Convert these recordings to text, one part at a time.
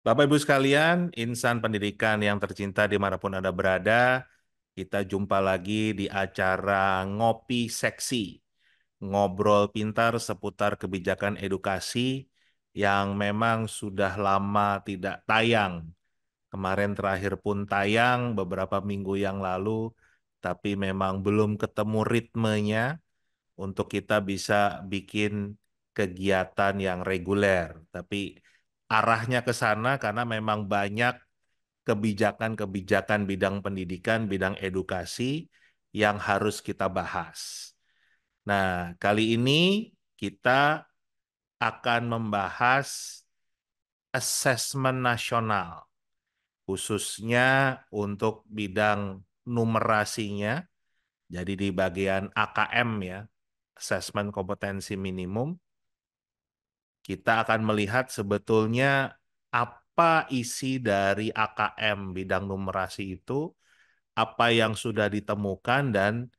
Bapak Ibu sekalian, insan pendidikan yang tercinta dimanapun Anda berada, kita jumpa lagi di acara Ngopi Seksi, ngobrol pintar seputar kebijakan edukasi yang memang sudah lama tidak tayang. Kemarin terakhir pun tayang beberapa minggu yang lalu, tapi memang belum ketemu ritmenya untuk kita bisa bikin kegiatan yang reguler. Tapi arahnya ke sana karena memang banyak kebijakan-kebijakan bidang pendidikan, bidang edukasi yang harus kita bahas. Nah, kali ini kita akan membahas asesmen nasional, khususnya untuk bidang numerasinya. Jadi di bagian AKM ya, asesmen kompetensi minimum, kita akan melihat sebetulnya apa isi dari AKM bidang numerasi itu, apa yang sudah ditemukan dan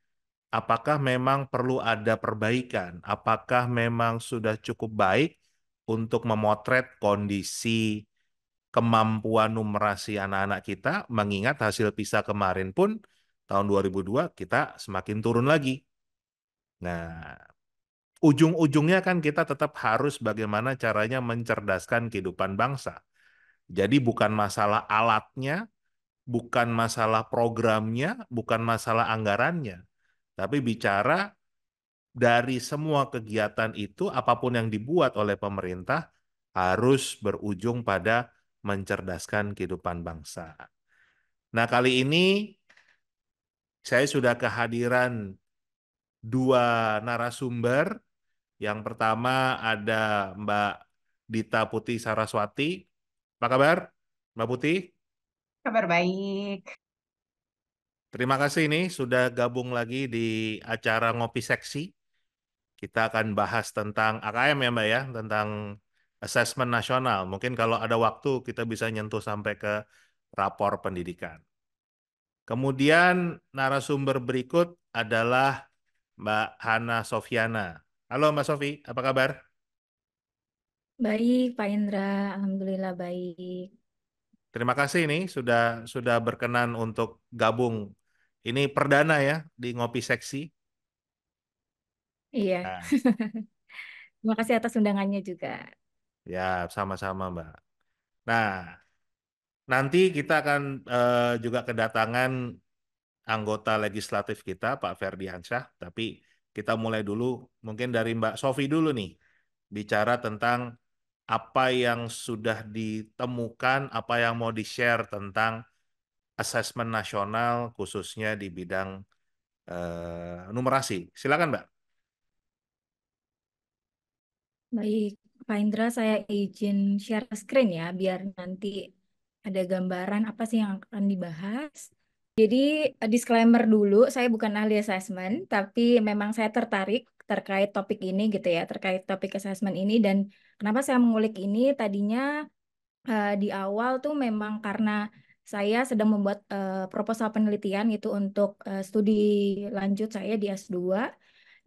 apakah memang perlu ada perbaikan, apakah memang sudah cukup baik untuk memotret kondisi kemampuan numerasi anak-anak kita, mengingat hasil PISA kemarin pun tahun 2002 kita semakin turun lagi. Nah, ujung-ujungnya kan kita tetap harus bagaimana caranya mencerdaskan kehidupan bangsa. Jadi bukan masalah alatnya, bukan masalah programnya, bukan masalah anggarannya, tapi bicara dari semua kegiatan itu, apapun yang dibuat oleh pemerintah harus berujung pada mencerdaskan kehidupan bangsa. Nah, kali ini saya sudah kehadiran dua narasumber. Yang pertama ada Mbak Dita Putih Saraswati. Apa kabar, Mbak Putih? Kabar baik. Terima kasih ini sudah gabung lagi di acara Ngopi Seksi. Kita akan bahas tentang AKM ya Mbak ya, tentang asesmen nasional. Mungkin kalau ada waktu kita bisa nyentuh sampai ke rapor pendidikan. Kemudian narasumber berikut adalah Mbak Hana Sofiana. Halo Mbak Sofi, apa kabar? Baik, Pak Indra. Alhamdulillah baik. Terima kasih ini sudah berkenan untuk gabung. Ini perdana ya di Ngopi Seksi. Iya, Nah, terima kasih atas undangannya juga. ya sama-sama Mbak. Nah, nanti kita akan juga kedatangan anggota legislatif kita, Pak Ferdiansyah. Tapi kita mulai dulu mungkin dari Mbak Sofi dulu nih. Bicara tentang apa yang sudah ditemukan, apa yang mau di-share tentang asesmen nasional khususnya di bidang numerasi. Silakan, Mbak. Baik, Pak Indra, saya izin share screen ya, biar nanti ada gambaran apa sih yang akan dibahas. Jadi, disclaimer dulu, saya bukan ahli assessment, tapi memang saya tertarik terkait topik ini gitu ya, terkait topik assessment ini. Dan kenapa saya mengulik ini, tadinya di awal tuh memang karena saya sedang membuat proposal penelitian gitu untuk studi lanjut saya di S2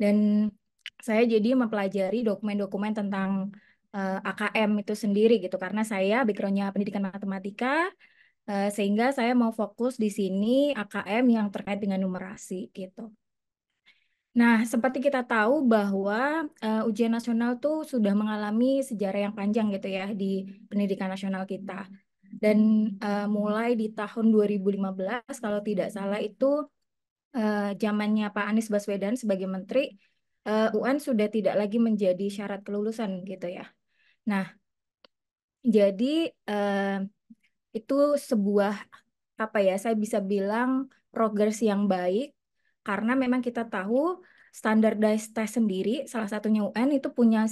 dan saya jadi mempelajari dokumen-dokumen tentang AKM itu sendiri gitu karena saya backgroundnya pendidikan matematika sehingga saya mau fokus di sini AKM yang terkait dengan numerasi gitu. Nah, seperti kita tahu bahwa ujian nasional tuh sudah mengalami sejarah yang panjang gitu ya di pendidikan nasional kita. Dan mulai di tahun 2015 kalau tidak salah itu zamannya Pak Anies Baswedan sebagai menteri, UN sudah tidak lagi menjadi syarat kelulusan gitu ya. Nah, jadi itu sebuah apa ya, saya bisa bilang progres yang baik karena memang kita tahu standardized test sendiri, salah satunya UN itu punya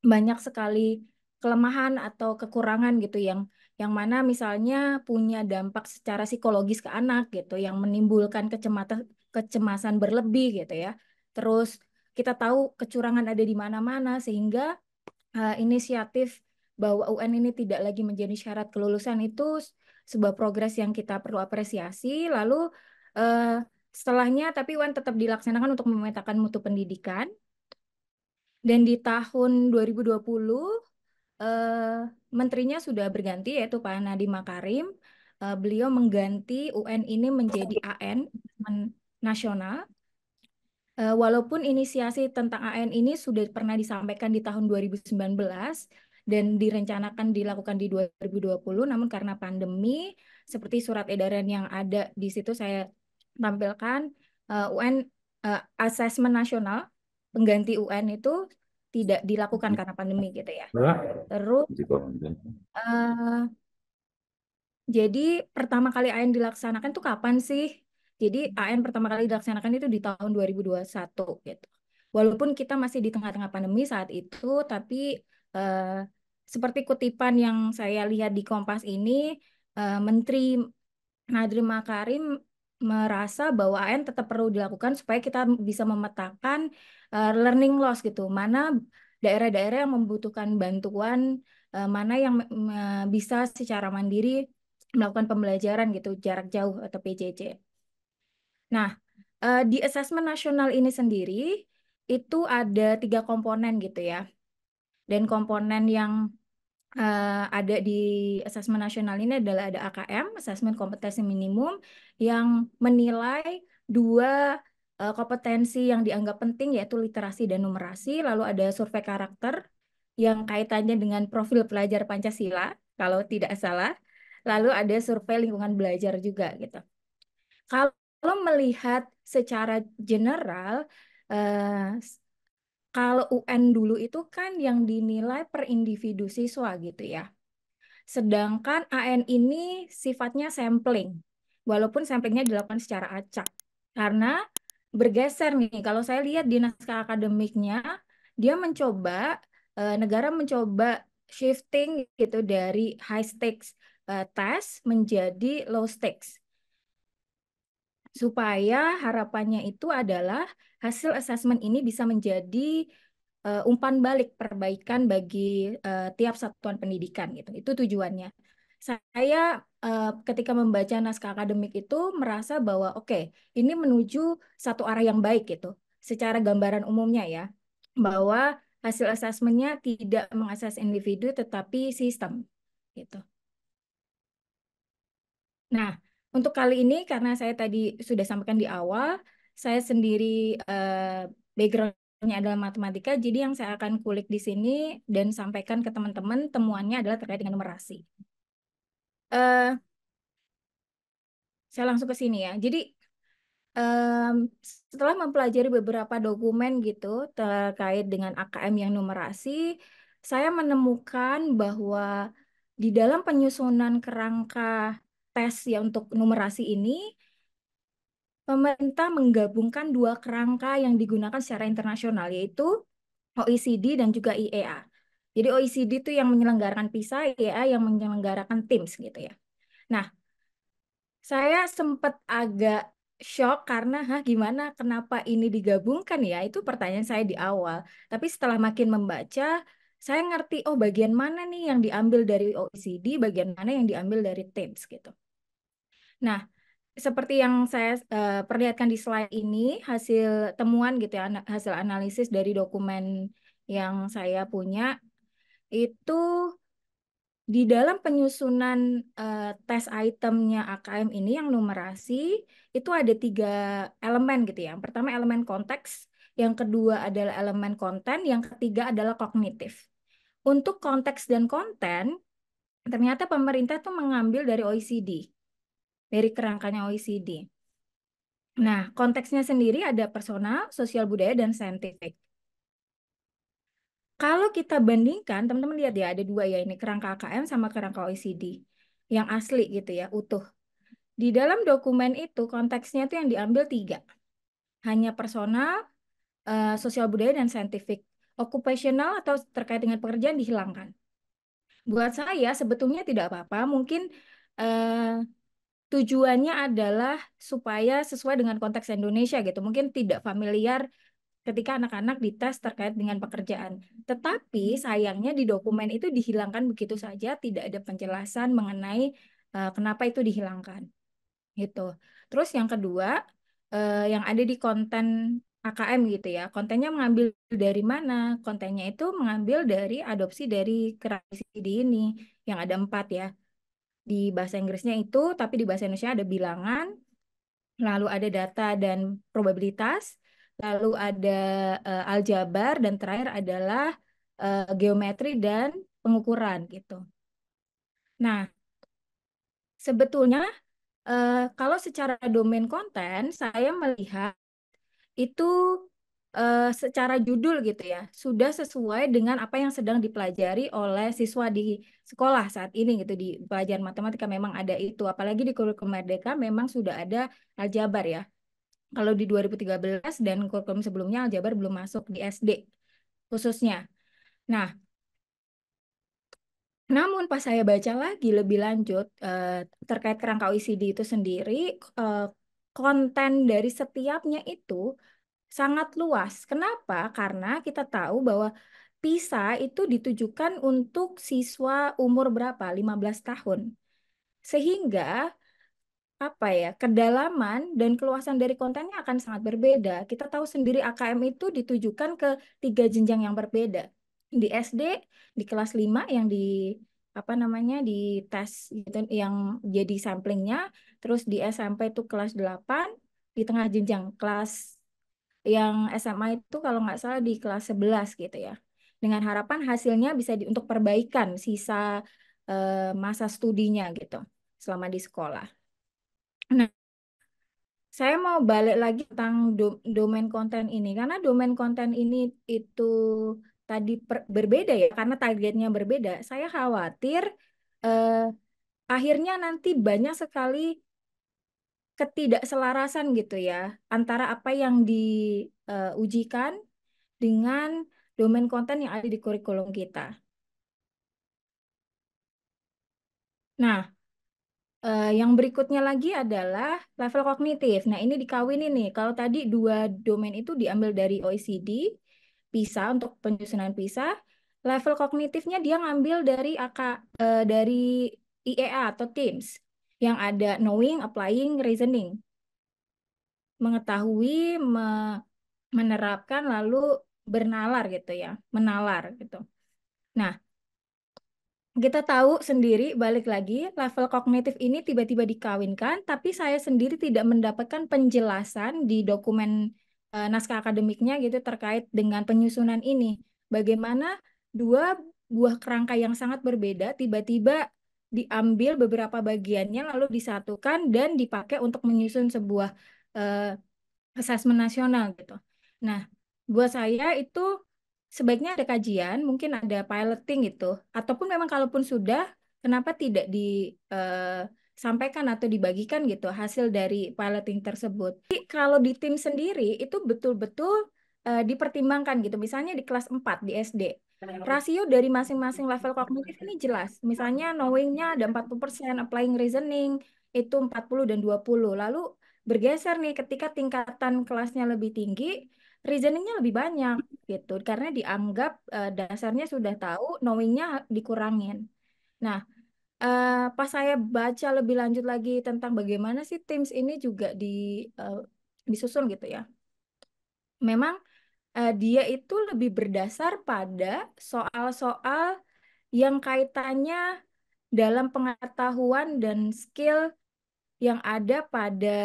banyak sekali kelemahan atau kekurangan gitu yang mana misalnya punya dampak secara psikologis ke anak gitu, yang menimbulkan kecemasan berlebih gitu ya. Terus kita tahu kecurangan ada di mana-mana sehingga inisiatif bahwa UN ini tidak lagi menjadi syarat kelulusan itu sebuah progres yang kita perlu apresiasi. Lalu eh, setelahnya tapi UN tetap dilaksanakan untuk memetakan mutu pendidikan. Dan di tahun 2020 menterinya sudah berganti yaitu Pak Nadiem Makarim. Beliau mengganti UN ini menjadi AN nasional. Walaupun inisiasi tentang AN ini sudah pernah disampaikan di tahun 2019 dan direncanakan dilakukan di 2020, namun karena pandemi, seperti surat edaran yang ada di situ saya tampilkan, UN Assessment Nasional, pengganti UN itu tidak dilakukan karena pandemi gitu ya. Terus, jadi pertama kali AN dilaksanakan itu kapan sih? Jadi AN pertama kali dilaksanakan itu di tahun 2021 gitu. Walaupun kita masih di tengah-tengah pandemi saat itu, tapi eh, seperti kutipan yang saya lihat di Kompas ini, Menteri Nadiem Makarim merasa bahwa AN tetap perlu dilakukan supaya kita bisa memetakan learning loss gitu. Mana daerah-daerah yang membutuhkan bantuan, mana yang bisa secara mandiri melakukan pembelajaran gitu jarak jauh atau PJJ. Nah, di asesmen nasional ini sendiri itu ada 3 komponen gitu ya. Dan komponen yang ada di asesmen nasional ini adalah ada AKM, asesmen kompetensi minimum, yang menilai 2 kompetensi yang dianggap penting yaitu literasi dan numerasi. Lalu ada survei karakter yang kaitannya dengan profil pelajar Pancasila, kalau tidak salah. Lalu ada survei lingkungan belajar juga gitu. Kalau melihat secara general, eh, kalau UN dulu itu kan yang dinilai per individu siswa gitu ya. Sedangkan AN ini sifatnya sampling, walaupun samplingnya dilakukan secara acak. Karena bergeser nih, kalau saya lihat di naskah akademiknya, dia mencoba, negara mencoba shifting gitu dari high stakes test menjadi low stakes. Supaya harapannya itu adalah hasil asesmen ini bisa menjadi umpan balik perbaikan bagi tiap satuan pendidikan gitu. Itu tujuannya. Saya ketika membaca naskah akademik itu merasa bahwa oke, ini menuju satu arah yang baik gitu. Secara gambaran umumnya ya, bahwa hasil asesmennya tidak mengakses individu tetapi sistem gitu. Nah, untuk kali ini karena saya tadi sudah sampaikan di awal, saya sendiri background-nya adalah matematika, jadi yang saya akan kulik di sini dan sampaikan ke teman-teman temuannya adalah terkait dengan numerasi. Eh, saya langsung ke sini ya. Jadi em, setelah mempelajari beberapa dokumen gitu terkait dengan AKM yang numerasi, saya menemukan bahwa di dalam penyusunan kerangka tes ya untuk numerasi ini, pemerintah menggabungkan 2 kerangka yang digunakan secara internasional, yaitu OECD dan juga IEA. Jadi OECD itu yang menyelenggarakan PISA, IEA yang menyelenggarakan TIMSS gitu ya. Nah, saya sempat agak shock karena, gimana, kenapa ini digabungkan ya? Itu pertanyaan saya di awal. Tapi setelah makin membaca, saya ngerti, oh bagian mana nih yang diambil dari OECD, bagian mana yang diambil dari TIMSS gitu. Nah, seperti yang saya perlihatkan di slide ini, hasil temuan gitu ya, hasil analisis dari dokumen yang saya punya, itu di dalam penyusunan tes itemnya AKM ini yang numerasi, itu ada 3 elemen gitu ya. Yang pertama elemen konteks, yang kedua adalah elemen konten, yang ketiga adalah kognitif. Untuk konteks dan konten, ternyata pemerintah tuh mengambil dari OECD, dari kerangkanya OECD. Nah, konteksnya sendiri ada personal, sosial budaya, dan saintifik. Kalau kita bandingkan, teman-teman lihat ya, ada 2 ya, ini kerangka AKM sama kerangka OECD. Yang asli gitu ya, utuh. Di dalam dokumen itu, konteksnya itu yang diambil 3. Hanya personal, sosial budaya, dan saintifik. Occupational atau terkait dengan pekerjaan dihilangkan. Buat saya sebetulnya tidak apa-apa, mungkin tujuannya adalah supaya sesuai dengan konteks Indonesia gitu. Mungkin tidak familiar ketika anak-anak dites terkait dengan pekerjaan. Tetapi sayangnya di dokumen itu dihilangkan begitu saja, tidak ada penjelasan mengenai kenapa itu dihilangkan. Gitu. Terus yang kedua, yang ada di konten AKM gitu ya. Kontennya mengambil dari mana? Kontennya itu mengambil dari adopsi dari kerangka OECD ini yang ada 4 ya. Di bahasa Inggrisnya itu, tapi di bahasa Indonesia ada bilangan, lalu ada data dan probabilitas, lalu ada aljabar, dan terakhir adalah geometri dan pengukuran gitu. Nah, sebetulnya kalau secara domain konten, saya melihat itu secara judul gitu ya, sudah sesuai dengan apa yang sedang dipelajari oleh siswa di sekolah saat ini gitu. Di pelajaran matematika memang ada itu, apalagi di kurikulum Merdeka memang sudah ada aljabar ya. Kalau di 2013 dan kurikulum sebelumnya aljabar belum masuk di SD khususnya. Nah, namun pas saya baca lagi lebih lanjut terkait kerangka OECD itu sendiri, eh, konten dari setiapnya itu sangat luas. Kenapa? Karena kita tahu bahwa PISA itu ditujukan untuk siswa umur berapa? 15 tahun. Sehingga apa ya, kedalaman dan keluasan dari kontennya akan sangat berbeda. Kita tahu sendiri AKM itu ditujukan ke 3 jenjang yang berbeda. Di SD, di kelas 5 yang di apa namanya di tes gitu yang jadi samplingnya, terus di SMP itu kelas 8, di tengah jenjang kelas yang SMA itu kalau nggak salah di kelas 11 gitu ya. Dengan harapan hasilnya bisa untuk perbaikan sisa masa studinya gitu selama di sekolah. Nah, saya mau balik lagi tentang domain konten ini karena domain konten ini itu tadi berbeda ya karena targetnya berbeda. Saya khawatir eh, akhirnya nanti banyak sekali ketidakselarasan gitu ya antara apa yang diujikan dengan domain konten yang ada di kurikulum kita. Nah, yang berikutnya lagi adalah level kognitif. Nah, ini dikawinin nih. Kalau tadi 2 domain itu diambil dari OECD, PISA untuk penyusunan PISA. Level kognitifnya dia ngambil dari dari IEA atau TIMSS yang ada knowing, applying, reasoning. Mengetahui, menerapkan, lalu bernalar gitu ya. Menalar gitu. Nah, kita tahu sendiri, balik lagi, level kognitif ini tiba-tiba dikawinkan, tapi saya sendiri tidak mendapatkan penjelasan di dokumen naskah akademiknya gitu terkait dengan penyusunan ini. Bagaimana 2 buah kerangka yang sangat berbeda tiba-tiba diambil beberapa bagiannya lalu disatukan dan dipakai untuk menyusun sebuah eh, asesmen nasional gitu. Nah, buat saya itu sebaiknya ada kajian, mungkin ada piloting gitu, ataupun memang kalaupun sudah, kenapa tidak disampaikan atau dibagikan gitu hasil dari piloting tersebut. Jadi, kalau di tim sendiri itu betul-betul dipertimbangkan gitu. Misalnya di kelas 4 di SD. Rasio dari masing-masing level kognitif ini jelas. Misalnya knowing-nya ada 40%, applying reasoning itu 40 dan 20. Lalu bergeser nih ketika tingkatan kelasnya lebih tinggi, reasoningnya lebih banyak gitu karena dianggap dasarnya sudah tahu, knowingnya dikurangin. Nah, pas saya baca lebih lanjut lagi tentang bagaimana sih Teams ini juga eh, disusun gitu ya. Memang dia itu lebih berdasar pada soal-soal yang kaitannya dalam pengetahuan dan skill yang ada pada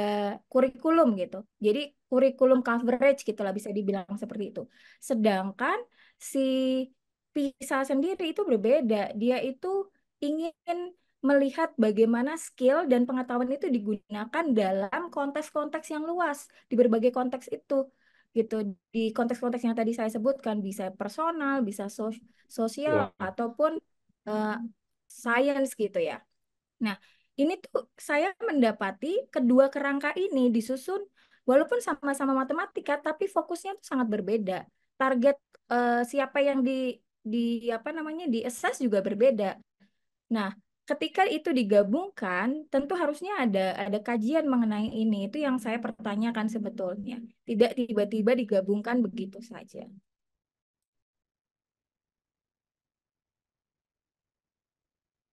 kurikulum gitu. Jadi kurikulum coverage gitu lah bisa dibilang seperti itu. Sedangkan si PISA sendiri itu berbeda. Dia itu ingin melihat bagaimana skill dan pengetahuan itu digunakan dalam konteks-konteks yang luas di berbagai konteks itu gitu. Di konteks-konteks yang tadi saya sebutkan bisa personal, bisa sosial Wah, ataupun eh, science gitu ya. Nah, ini tuh saya mendapati kedua kerangka ini disusun walaupun sama-sama matematika, tapi fokusnya tuh sangat berbeda. Target siapa yang di apa namanya di assess juga berbeda. Nah, ketika itu digabungkan, tentu harusnya ada kajian mengenai ini. Itu yang saya pertanyakan sebetulnya. Tidak tiba-tiba digabungkan begitu saja.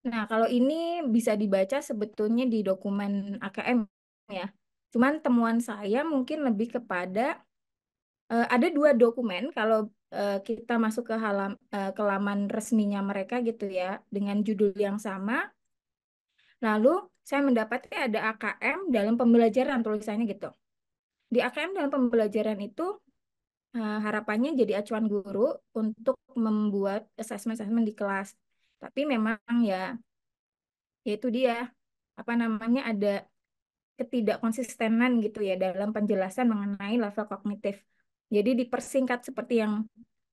Nah, kalau ini bisa dibaca sebetulnya di dokumen AKM ya. Cuman temuan saya mungkin lebih kepada ada 2 dokumen kalau kita masuk ke laman resminya mereka gitu ya, dengan judul yang sama. Lalu saya mendapati ada AKM dalam pembelajaran, tulisannya gitu. Di AKM dalam pembelajaran itu harapannya jadi acuan guru untuk membuat assessment di kelas. Tapi memang ya itu dia, apa namanya, ada ketidakkonsistenan gitu ya dalam penjelasan mengenai level kognitif. Jadi dipersingkat seperti yang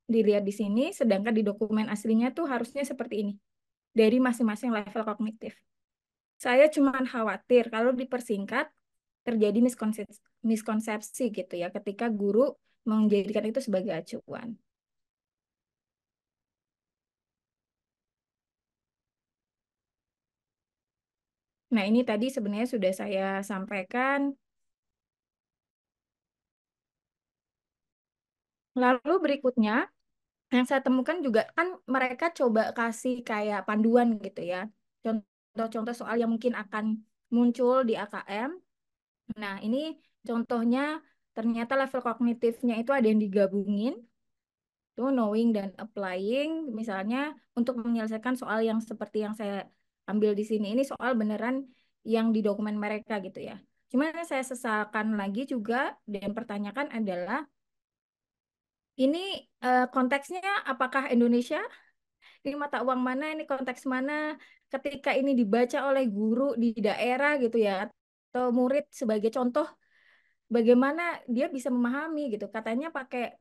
dilihat di sini, sedangkan di dokumen aslinya tuh harusnya seperti ini, dari masing-masing level kognitif. Saya cuma khawatir kalau dipersingkat terjadi miskonsepsi gitu ya ketika guru menjadikan itu sebagai acuan. Nah, ini tadi sebenarnya sudah saya sampaikan. Lalu berikutnya, yang saya temukan juga kan mereka coba kasih kayak panduan gitu ya. Contoh-contoh soal yang mungkin akan muncul di AKM. Nah, ini contohnya ternyata level kognitifnya itu ada yang digabungin, tuh knowing dan applying. Misalnya untuk menyelesaikan soal yang seperti yang saya ambil di sini, ini soal beneran yang di dokumen mereka gitu ya. Cuma yang saya sesalkan lagi juga dan pertanyakan adalah, ini konteksnya apakah Indonesia? Ini mata uang mana, ini konteks mana, ketika ini dibaca oleh guru di daerah gitu ya, atau murid sebagai contoh, bagaimana dia bisa memahami gitu. Katanya pakai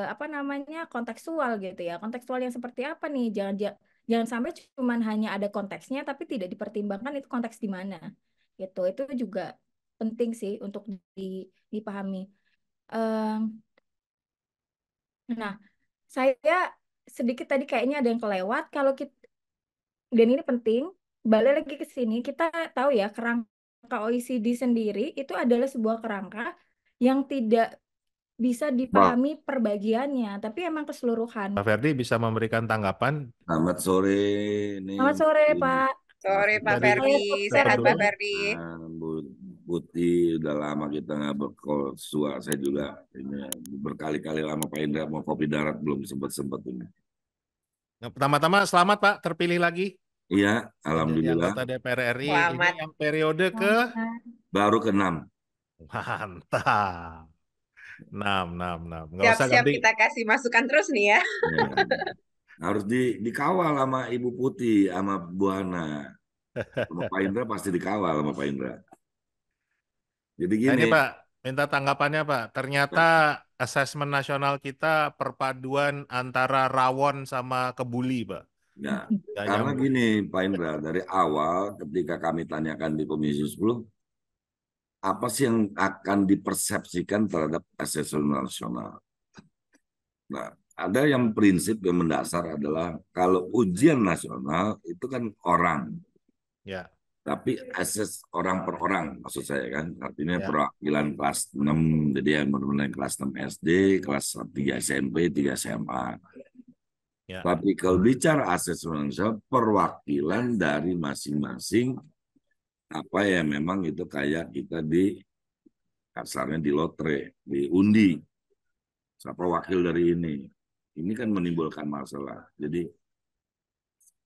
apa namanya, kontekstual gitu ya. Kontekstual yang seperti apa nih? Jangan sampai cuman hanya ada konteksnya, tapi tidak dipertimbangkan itu konteks di mana gitu. Itu juga penting sih untuk dipahami. Em, nah, saya sedikit tadi kayaknya ada yang kelewat. Kalau kita, dan ini penting, balik lagi ke sini, kita tahu ya kerangka OECD sendiri itu adalah sebuah kerangka yang tidak bisa Bang, dipahami perbagiannya, tapi emang keseluruhan. Pak Ferdi bisa memberikan tanggapan selamat sore nih Selamat sore, ini Pak. Sore masih Pak dari Ferdi, Saya Dr. sehat Dr. Pak Doni. Ferdi. Bu Putih, udah lama kita nggak berkol sua. Saya juga ini berkali-kali lama Pak Indra mau kopi darat belum sempat ini. Nah, pertama-tama selamat Pak terpilih lagi Iya, menjadi alhamdulillah anggota DPR RI. Ini Selamat. yang periode ke baru ke-6. mantap. 6. Nggak usah Siap-siap ganti. kita kasih masukan terus nih ya. Ya. Harus dikawal sama Ibu Putih sama Bu Hana. Sama Pak Indra pasti dikawal sama Pak Indra. Jadi Nah gini, ini Pak, minta tanggapannya Pak. Ternyata asesmen nasional kita perpaduan antara rawon sama kebuli Pak. ya, Nggak karena nyambung. gini Pak Indra, dari awal ketika kami tanyakan di Komisi 10, apa sih yang akan dipersepsikan terhadap asesmen nasional? Nah, ada yang prinsip yang mendasar adalah kalau ujian nasional itu kan orang, Ya, tapi ases orang per orang, maksud saya kan, artinya ya, perwakilan kelas 6, jadi yang benar-benar kelas 6 SD, kelas 3 SMP, 3 SMA. ya, Tapi kalau bicara asesmen nasional, perwakilan dari masing-masing apa ya memang itu kayak kita di kasarnya di lotre, diundi. Siapa wakil dari ini? Ini kan menimbulkan masalah. Jadi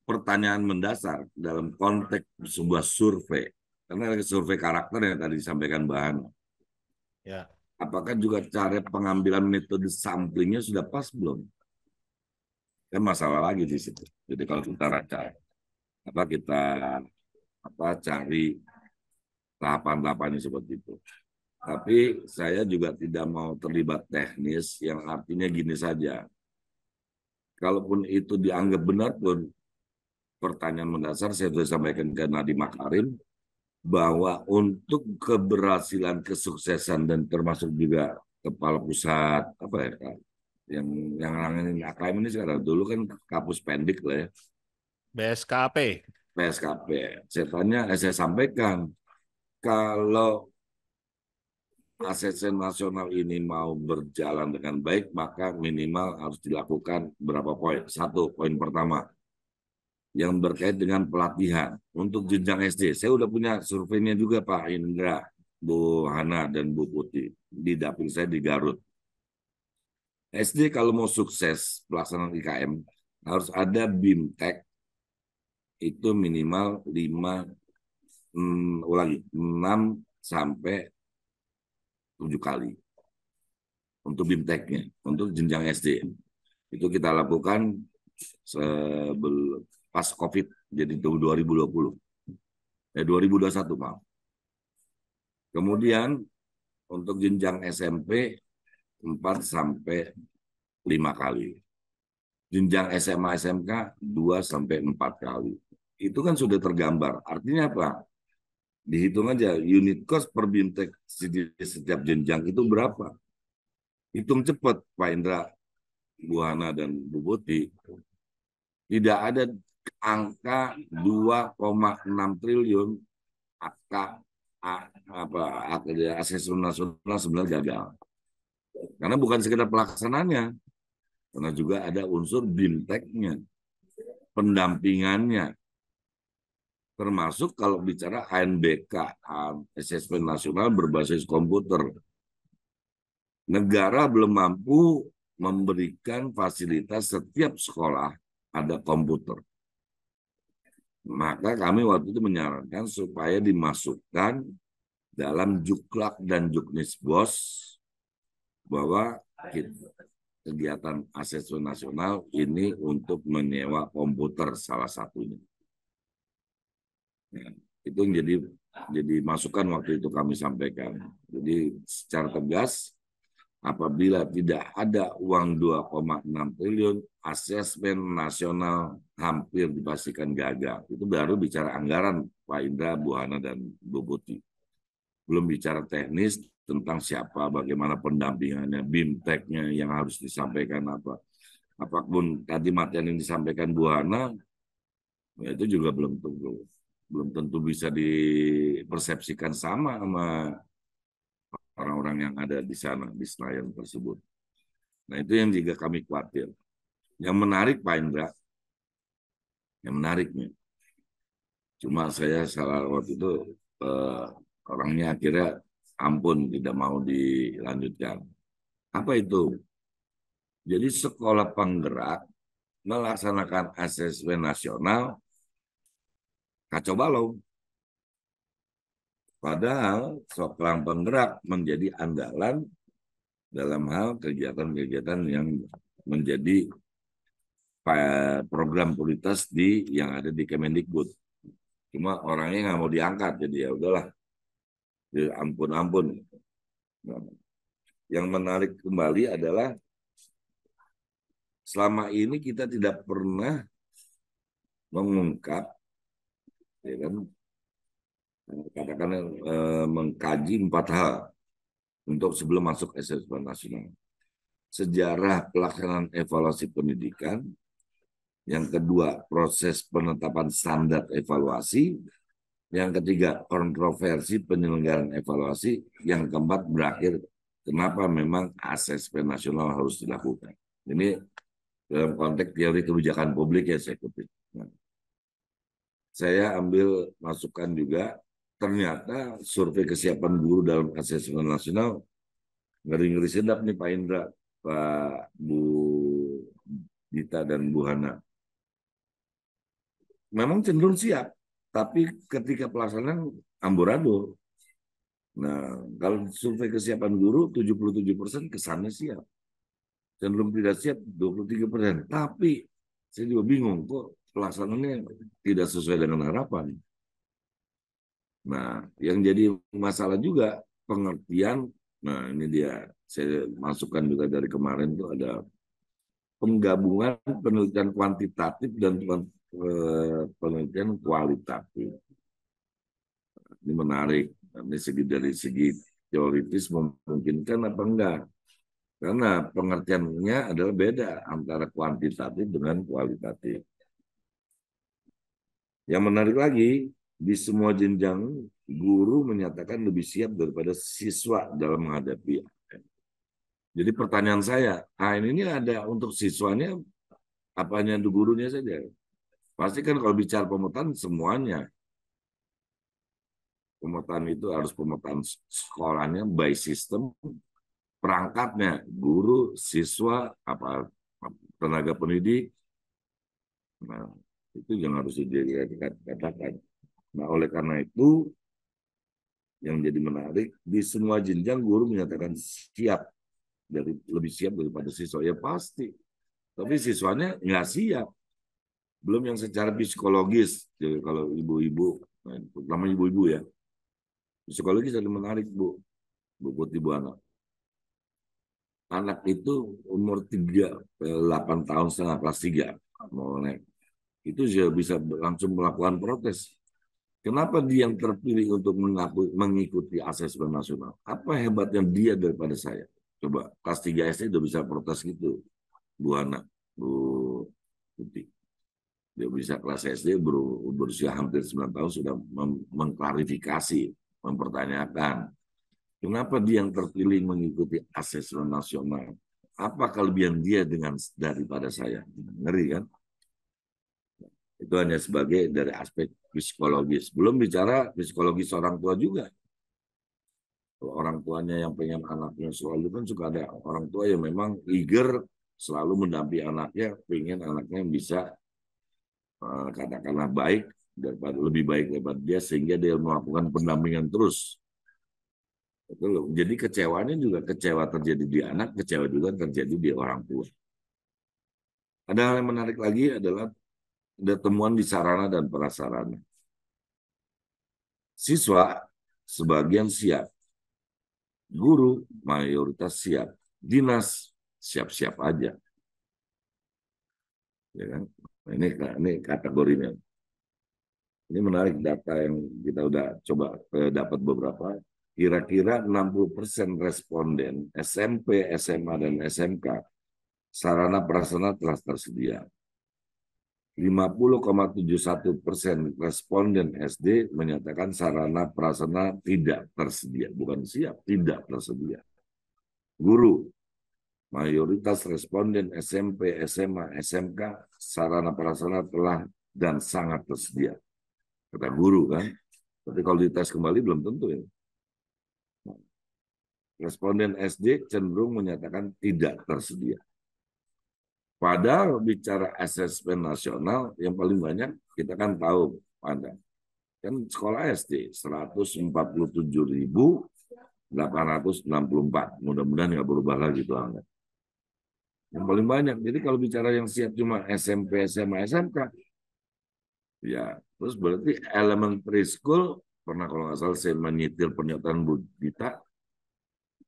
pertanyaan mendasar dalam konteks sebuah survei, karena ada survei karakter yang tadi disampaikan bahan. ya. Apakah juga cara pengambilan metode samplingnya sudah pas belum? Kan masalah lagi di situ. Jadi kalau kita kita cari tahapan-tahapannya seperti itu. Tapi saya juga tidak mau terlibat teknis yang artinya gini saja. Kalaupun itu dianggap benar pun, pertanyaan mendasar saya sudah sampaikan ke Nadiem Makarim bahwa untuk keberhasilan, kesuksesan dan termasuk juga kepala pusat apa ya Kak, yang nangani AKM ini sekarang, dulu kan Kapus Pendik lah ya, BSKP. PSKP. Saya sampaikan kalau asesmen nasional ini mau berjalan dengan baik, maka minimal harus dilakukan berapa poin. Satu, poin pertama, yang berkait dengan pelatihan untuk jenjang SD. Saya udah punya surveinya juga Pak Indra, Bu Hana, dan Bu Putih di dapil saya di Garut. SD kalau mau sukses pelaksanaan IKM harus ada BIMTEK itu minimal 6 sampai 7 kali untuk BIMTEK-nya, untuk jenjang SD. Itu kita lakukan pas COVID, jadi 2020. 2021, maaf. Kemudian untuk jenjang SMP 4 sampai 5 kali. Jenjang SMA SMK 2 sampai 4 kali. Itu kan sudah tergambar. Artinya apa? Dihitung aja unit cost per BIMTEK setiap jenjang itu berapa. Hitung cepat Pak Indra, Bu Hana, dan Bu Putih. Tidak ada angka 2,6 triliun asesmen nasional sebenarnya gagal. Karena bukan sekedar pelaksananya, karena juga ada unsur BIMTEK-nya, pendampingannya, termasuk kalau bicara ANBK, asesmen nasional berbasis komputer. Negara belum mampu memberikan fasilitas setiap sekolah ada komputer. Maka kami waktu itu menyarankan supaya dimasukkan dalam Juklak dan Juknisbos bahwa kegiatan asesmen nasional ini untuk menyewa komputer salah satunya. Ya, itu jadi masukan waktu itu kami sampaikan. Jadi secara tegas, apabila tidak ada uang 2,6 triliun, asesmen nasional hampir dipastikan gagal. Itu baru bicara anggaran, Pak Indra, Bu Hana, dan Bu Putih. Belum bicara teknis tentang siapa, bagaimana pendampingannya, BIMTEK-nya yang harus disampaikan apa. Apapun tadi materi yang disampaikan Bu Hana, ya itu juga belum tentu bisa dipersepsikan sama orang-orang yang ada di sana, di Senayan tersebut. Nah, itu yang juga kami khawatir. Yang menarik, Pak Indra, yang menariknya, cuma saya salah waktu itu orangnya akhirnya ampun, tidak mau dilanjutkan. Apa itu? Jadi sekolah penggerak melaksanakan asesmen nasional kacau balau. Padahal sekolah penggerak menjadi andalan dalam hal kegiatan-kegiatan yang menjadi program prioritas yang ada di Kemendikbud. Cuma orangnya nggak mau diangkat, jadi ya udahlah, ya ampun. Nah, yang menarik kembali adalah selama ini kita tidak pernah mengungkap, ya kan, katakanlah mengkaji 4 hal untuk sebelum masuk asesmen nasional. Sejarah pelaksanaan evaluasi pendidikan, yang kedua proses penetapan standar evaluasi, yang ketiga kontroversi penyelenggaraan evaluasi, yang keempat berakhir kenapa memang asesmen nasional harus dilakukan. Ini dalam konteks teori kebijakan publik ya saya kutip. Nah, saya ambil masukan juga, ternyata survei kesiapan guru dalam asesmen nasional ngeri-ngeri sedap nih Pak Indra, Pak Bu Dita, dan Bu Hana. Memang cenderung siap, tapi ketika pelaksanaan amburadul. Nah, kalau survei kesiapan guru 77% kesannya siap. Cenderung tidak siap 23%. Tapi saya juga bingung kok pelaksanaannya tidak sesuai dengan harapan. Nah, yang jadi masalah juga pengertian. Nah, ini dia. Saya masukkan juga dari kemarin itu ada penggabungan penelitian kuantitatif dan penelitian kualitatif. Ini menarik. Dari segi teoritis memungkinkan apa enggak? Karena pengertiannya adalah beda antara kuantitatif dengan kualitatif. Yang menarik lagi, di semua jenjang guru menyatakan lebih siap daripada siswa dalam menghadapi. Jadi pertanyaan saya, ini ada untuk siswanya, apanya untuk gurunya saja? Pasti kan kalau bicara pemetaan semuanya. Pemetaan itu harus pemetaan sekolahnya by system, perangkatnya, guru, siswa, tenaga pendidik. Nah, itu yang harus dikatakan. Nah, oleh karena itu, yang jadi menarik, di semua jenjang guru menyatakan siap, lebih siap daripada siswa. Ya pasti. Tapi siswanya nggak siap. Belum yang secara psikologis. Jadi kalau ibu-ibu, terutama ibu-ibu ya, psikologis jadi menarik, Bu Putih, Bu Ana. Anak itu umur 8 tahun setengah, kelas 3, mau naik. Itu sudah bisa langsung melakukan protes. Kenapa dia yang terpilih untuk mengikuti asesmen nasional? Apa hebatnya dia daripada saya? Coba, kelas 3 SD udah bisa protes gitu, Bu Ana, Bu Putih. Dia bisa kelas SD berusia hampir 9 tahun sudah mengklarifikasi, mempertanyakan. Kenapa dia yang terpilih mengikuti asesmen nasional? Apa kelebihan dia daripada saya? Ngeri kan? Itu hanya sebagai dari aspek psikologis. Belum bicara psikologis orang tua juga. Kalau orang tuanya yang pengen anaknya selalu, kan suka ada orang tua yang memang eager selalu mendampingi anaknya, pengen anaknya bisa katakanlah lebih baik daripada dia, sehingga dia melakukan pendampingan terus. Jadi kecewanya juga kecewa terjadi di anak, kecewa juga terjadi di orang tua. Ada hal yang menarik lagi adalah ada temuan di sarana dan prasarana. Siswa sebagian siap, guru mayoritas siap, dinas siap-siap aja. Ya kan? Ini kategorinya. Ini menarik data yang kita udah coba dapat beberapa. Kira-kira 60% responden SMP, SMA, dan SMK sarana prasarana telah tersedia. 50,71% responden SD menyatakan sarana prasarana tidak tersedia. Bukan siap, tidak tersedia. Guru, mayoritas responden SMP, SMA, SMK sarana prasarana telah dan sangat tersedia. Kata guru kan. Tapi kalau dites kembali belum tentu ya. Responden SD cenderung menyatakan tidak tersedia. Padahal bicara asesmen nasional yang paling banyak kita kan tahu ada kan sekolah SD 147.864. Mudah-mudahan nggak berubah lagi tuh angka. Yang paling banyak. Jadi kalau bicara yang siap cuma SMP, SMA, SMK, ya terus berarti elementary school pernah kalau nggak salah saya menyitir pernyataan Bu Dita.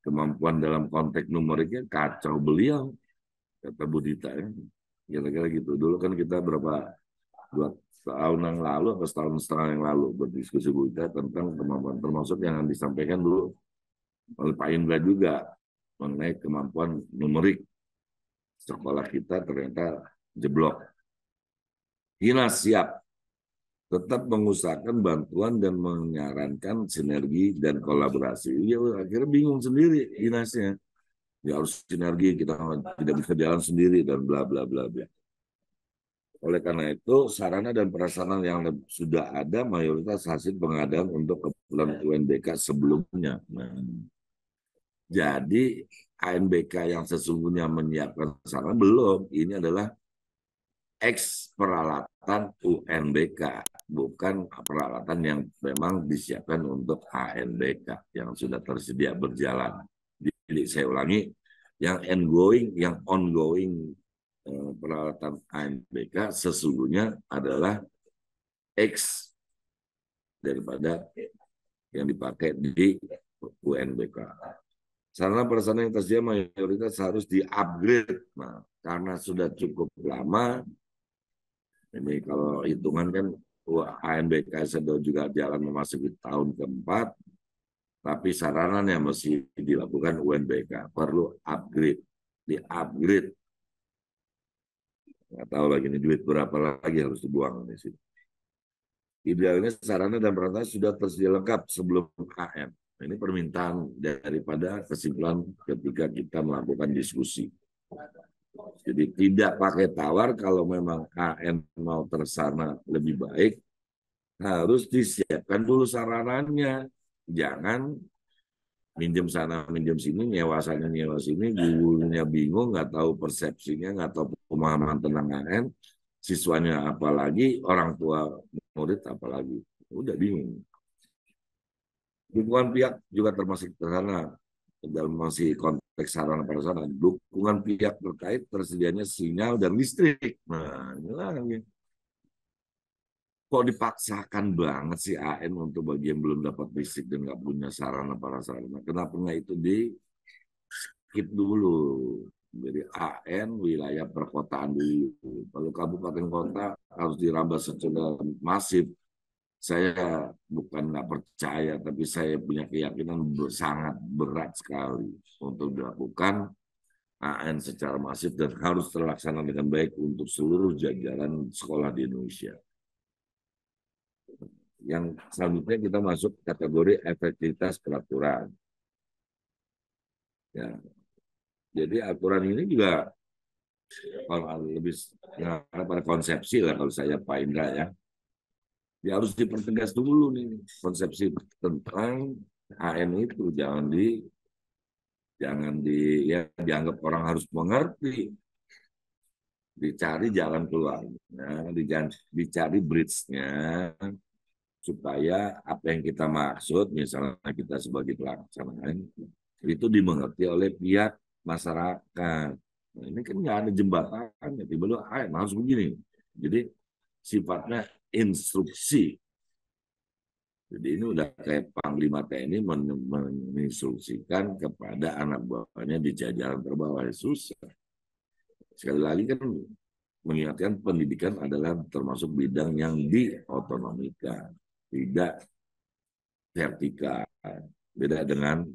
Kemampuan dalam konteks numeriknya kacau beliau, kata Bu Dita ya. Kira-kira gitu. Dulu kan kita 2 tahun yang lalu atau setahun setengah yang lalu berdiskusi Bu Dita tentang kemampuan, termasuk yang disampaikan dulu oleh Pak Indra juga mengenai kemampuan numerik sekolah kita ternyata jeblok. Dinas siap, tetap mengusahakan bantuan dan menyarankan sinergi dan kolaborasi. Ya akhirnya bingung sendiri dinasnya. Ya harus sinergi, kita tidak bisa jalan sendiri dan bla bla bla bla. Oleh karena itu sarana dan prasarana yang sudah ada mayoritas hasil pengadaan untuk keperluan UNBK sebelumnya. Nah, jadi ANBK yang sesungguhnya menyiapkan sarana belum. Ini adalah peralatan UNBK, bukan peralatan yang memang disiapkan untuk ANBK yang sudah tersedia berjalan. Jadi saya ulangi, yang ongoing peralatan ANBK sesungguhnya adalah X daripada yang dipakai di UNBK. Sarana prasarana yang tersedia mayoritas harus di-upgrade. Nah, karena sudah cukup lama, ini kalau hitungan kan ANBK sudah juga jalan memasuki tahun keempat, tapi sarananya masih dilakukan UNBK. Perlu upgrade, di-upgrade. Nggak tahu lagi ini duit berapa lagi harus dibuang di sini. Idealnya sarana dan prasarana sudah tersedia lengkap sebelum AN. Ini permintaan daripada kesimpulan ketika kita melakukan diskusi. Jadi tidak pakai tawar, kalau memang AN mau tersana lebih baik, harus disiapkan dulu sarananya. Jangan minjem sana, minjem sini, nyewa sana, nyewa sini, gurunya bingung, nggak tahu persepsinya, nggak tahu pemahaman tentang AN, siswanya apalagi, orang tua murid apalagi, udah bingung. Dukungan pihak juga termasuk ke sana dalam masih konteks sarana prasarana. Dukungan pihak terkait tersedianya sinyal dan listrik. Nah, ini lagi. Kok dipaksakan banget sih AN untuk bagian belum dapat listrik dan nggak punya sarana prasarana? Kenapa nggak itu di skip dulu? Jadi AN wilayah perkotaan dulu. Kalau kabupaten kota harus dirambah secara masif. Saya bukan nggak percaya, tapi saya punya keyakinan sangat berat sekali untuk dilakukan AN secara masif dan harus terlaksana dengan baik untuk seluruh jajaran sekolah di Indonesia. Yang selanjutnya kita masuk kategori efektivitas peraturan. Ya, jadi aturan ini juga kalau lebih pada konsepsi lah kalau saya Pak Indra ya. Ya harus dipertegas dulu nih konsepsi tentang AN itu jangan ya dianggap orang harus mengerti, dicari jalan keluar, dicari bridge-nya supaya apa yang kita maksud misalnya kita sebagai pelaksana itu dimengerti oleh pihak masyarakat. Nah, ini kan nggak ada jembatan, tiba-tiba AN harus begini. Jadi sifatnya instruksi. Jadi ini udah kayak Panglima TNI menginstruksikan kepada anak buahnya di jajaran terbawah. Susah. Sekali lagi kan mengingatkan pendidikan adalah termasuk bidang yang diotonomikan, tidak vertikal. Beda dengan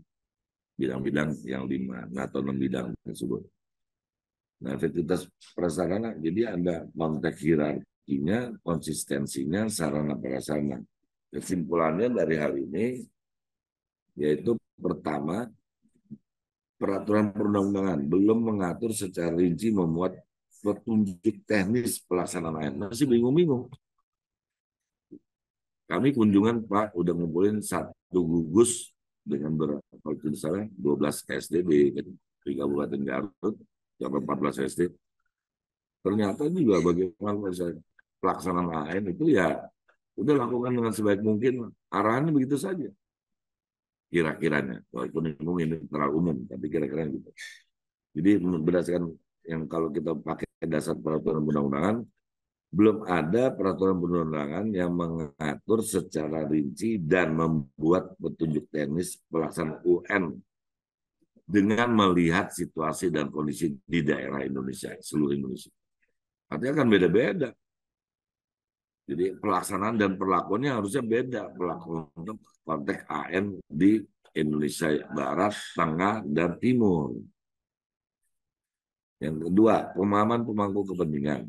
bidang-bidang yang lima atau 6 bidang tersebut. Nah, efektivitas prasarana, jadi ada konteks hierarkinya, konsistensinya, sarana prasarana. Kesimpulannya dari hal ini yaitu pertama, peraturan perundang-undangan belum mengatur secara rinci memuat petunjuk teknis pelaksanaan AN. Masih bingung-bingung. Kami kunjungan Pak udah ngumpulin satu gugus dengan berapa kalau tidak salah 12 SD di Kabupaten Garut, 14 SD. Ternyata juga bagaimana pelaksanaan AN itu ya udah lakukan dengan sebaik mungkin, arahannya begitu saja. Kira-kiranya, walaupun ini terlalu umum, tapi kira-kira gitu. Jadi berdasarkan yang kalau kita pakai dasar peraturan perundang-undangan, belum ada peraturan perundang-undangan yang mengatur secara rinci dan membuat petunjuk teknis pelaksanaan UN dengan melihat situasi dan kondisi di daerah Indonesia, seluruh Indonesia. Artinya kan beda-beda. Jadi pelaksanaan dan perlakuannya harusnya beda. Perlakuan untuk konteks AN di Indonesia Barat, Tengah, dan Timur. Yang kedua, pemahaman pemangku kepentingan.